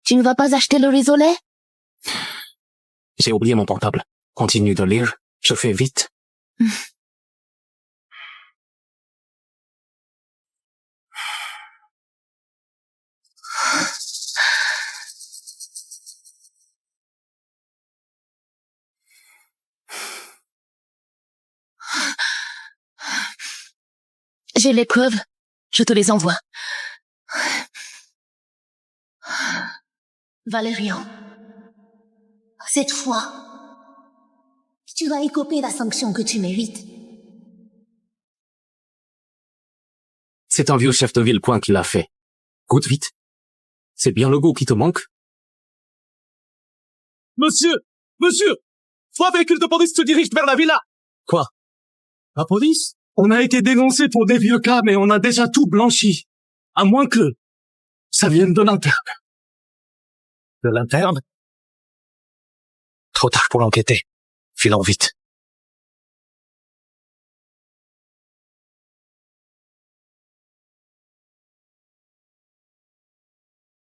Tu ne vas pas acheter le risolet?
J'ai oublié mon portable. Continue de lire. Je fais vite.
J'ai les preuves. Je te les envoie. Valérian, cette fois, tu vas écoper la sanction que tu mérites.
C'est un vieux chef de Villepoint qui l'a fait. Goûte vite. C'est bien le goût qui te manque? Monsieur! Monsieur! 3 véhicules de police se dirigent vers la villa! Quoi? La police? On a été dénoncé pour des vieux cas, mais on a déjà tout blanchi. À moins que ça vienne de l'interne. De l'interne? Trop tard pour l'enquêter. Filons vite.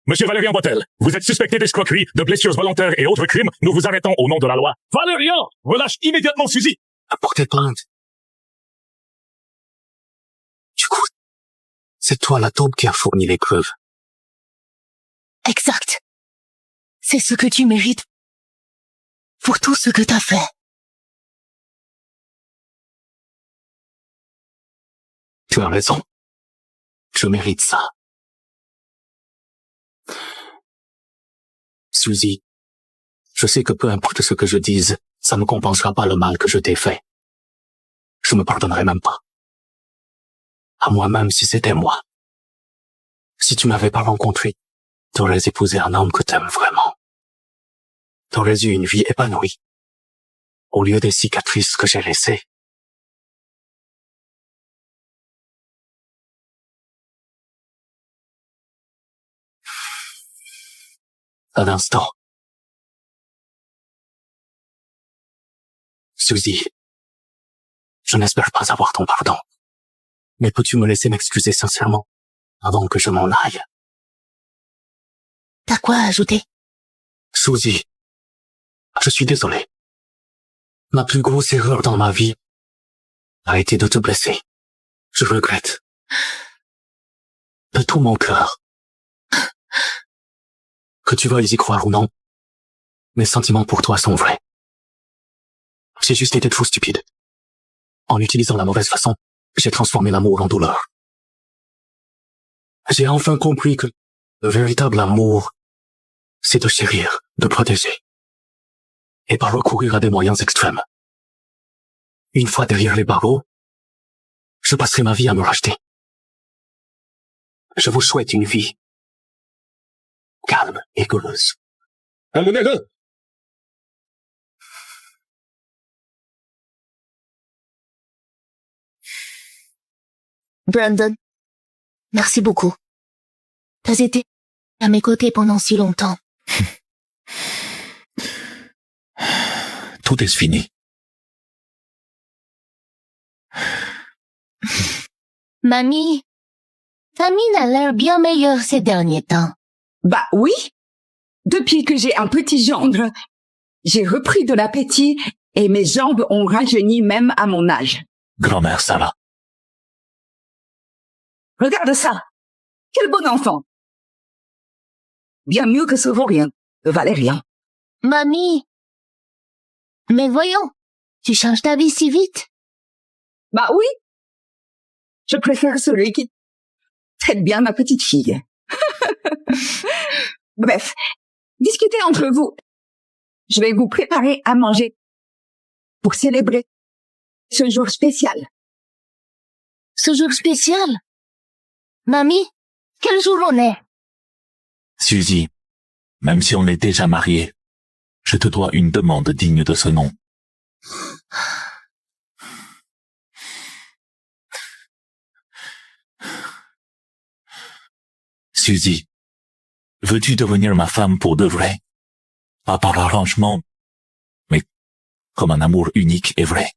Monsieur Valérian Boitel, vous êtes suspecté d'escroquerie, de blessures volontaires et autres crimes. Nous vous arrêtons au nom de la loi. Valérian, relâche immédiatement Suzy.
Apportez plainte. Du coup, c'est toi la taupe qui a fourni les preuves.
Exact. C'est ce que tu mérites pour tout ce que t'as fait.
Tu as raison. Je mérite ça. Suzy, je sais que peu importe ce que je dise, ça ne compensera pas le mal que je t'ai fait. Je me pardonnerai même pas. À moi-même si c'était moi. Si tu m'avais pas rencontré, t'aurais épousé un homme que t'aimes vraiment. T'aurais eu une vie épanouie. Au lieu des cicatrices que j'ai laissées. Un instant. Suzy, je n'espère pas avoir ton pardon. Mais peux-tu me laisser m'excuser sincèrement avant que je m'en aille?
t'as quoi à ajouter?
Suzy, je suis désolé. Ma plus grosse erreur dans ma vie a été de te blesser. Je regrette. De tout mon cœur. Que tu veuilles y croire ou non, mes sentiments pour toi sont vrais. J'ai juste été trop stupide. En utilisant la mauvaise façon, j'ai transformé l'amour en douleur. J'ai enfin compris que le véritable amour, c'est de chérir, de protéger, et pas recourir à des moyens extrêmes. Une fois derrière les barreaux, je passerai ma vie à me racheter. Je vous souhaite une vie calme et heureuse.
Amenez-le!
Brandon, merci beaucoup. T'as été à mes côtés pendant si longtemps.
Tout est fini.
Mamie a l'air bien meilleure ces derniers temps.
Bah oui. Depuis que j'ai un petit gendre, j'ai repris de l'appétit et mes jambes ont rajeuni même à mon âge.
Grand-mère Sarah.
Regarde ça. Quel bon enfant. Bien mieux que ce vaurien de Valérian.
Mamie. Mais voyons, tu changes ta vie si vite?
Bah oui. Je préfère celui qui traite bien ma petite fille. Bref, discutez entre vous. Je vais vous préparer à manger pour célébrer ce jour spécial.
Ce jour spécial? Mamie, quel jour on est?
Suzy, même si on est déjà mariés, je te dois une demande digne de ce nom. Suzy, veux-tu devenir ma femme pour de vrai? Pas par arrangement, mais comme un amour unique et vrai.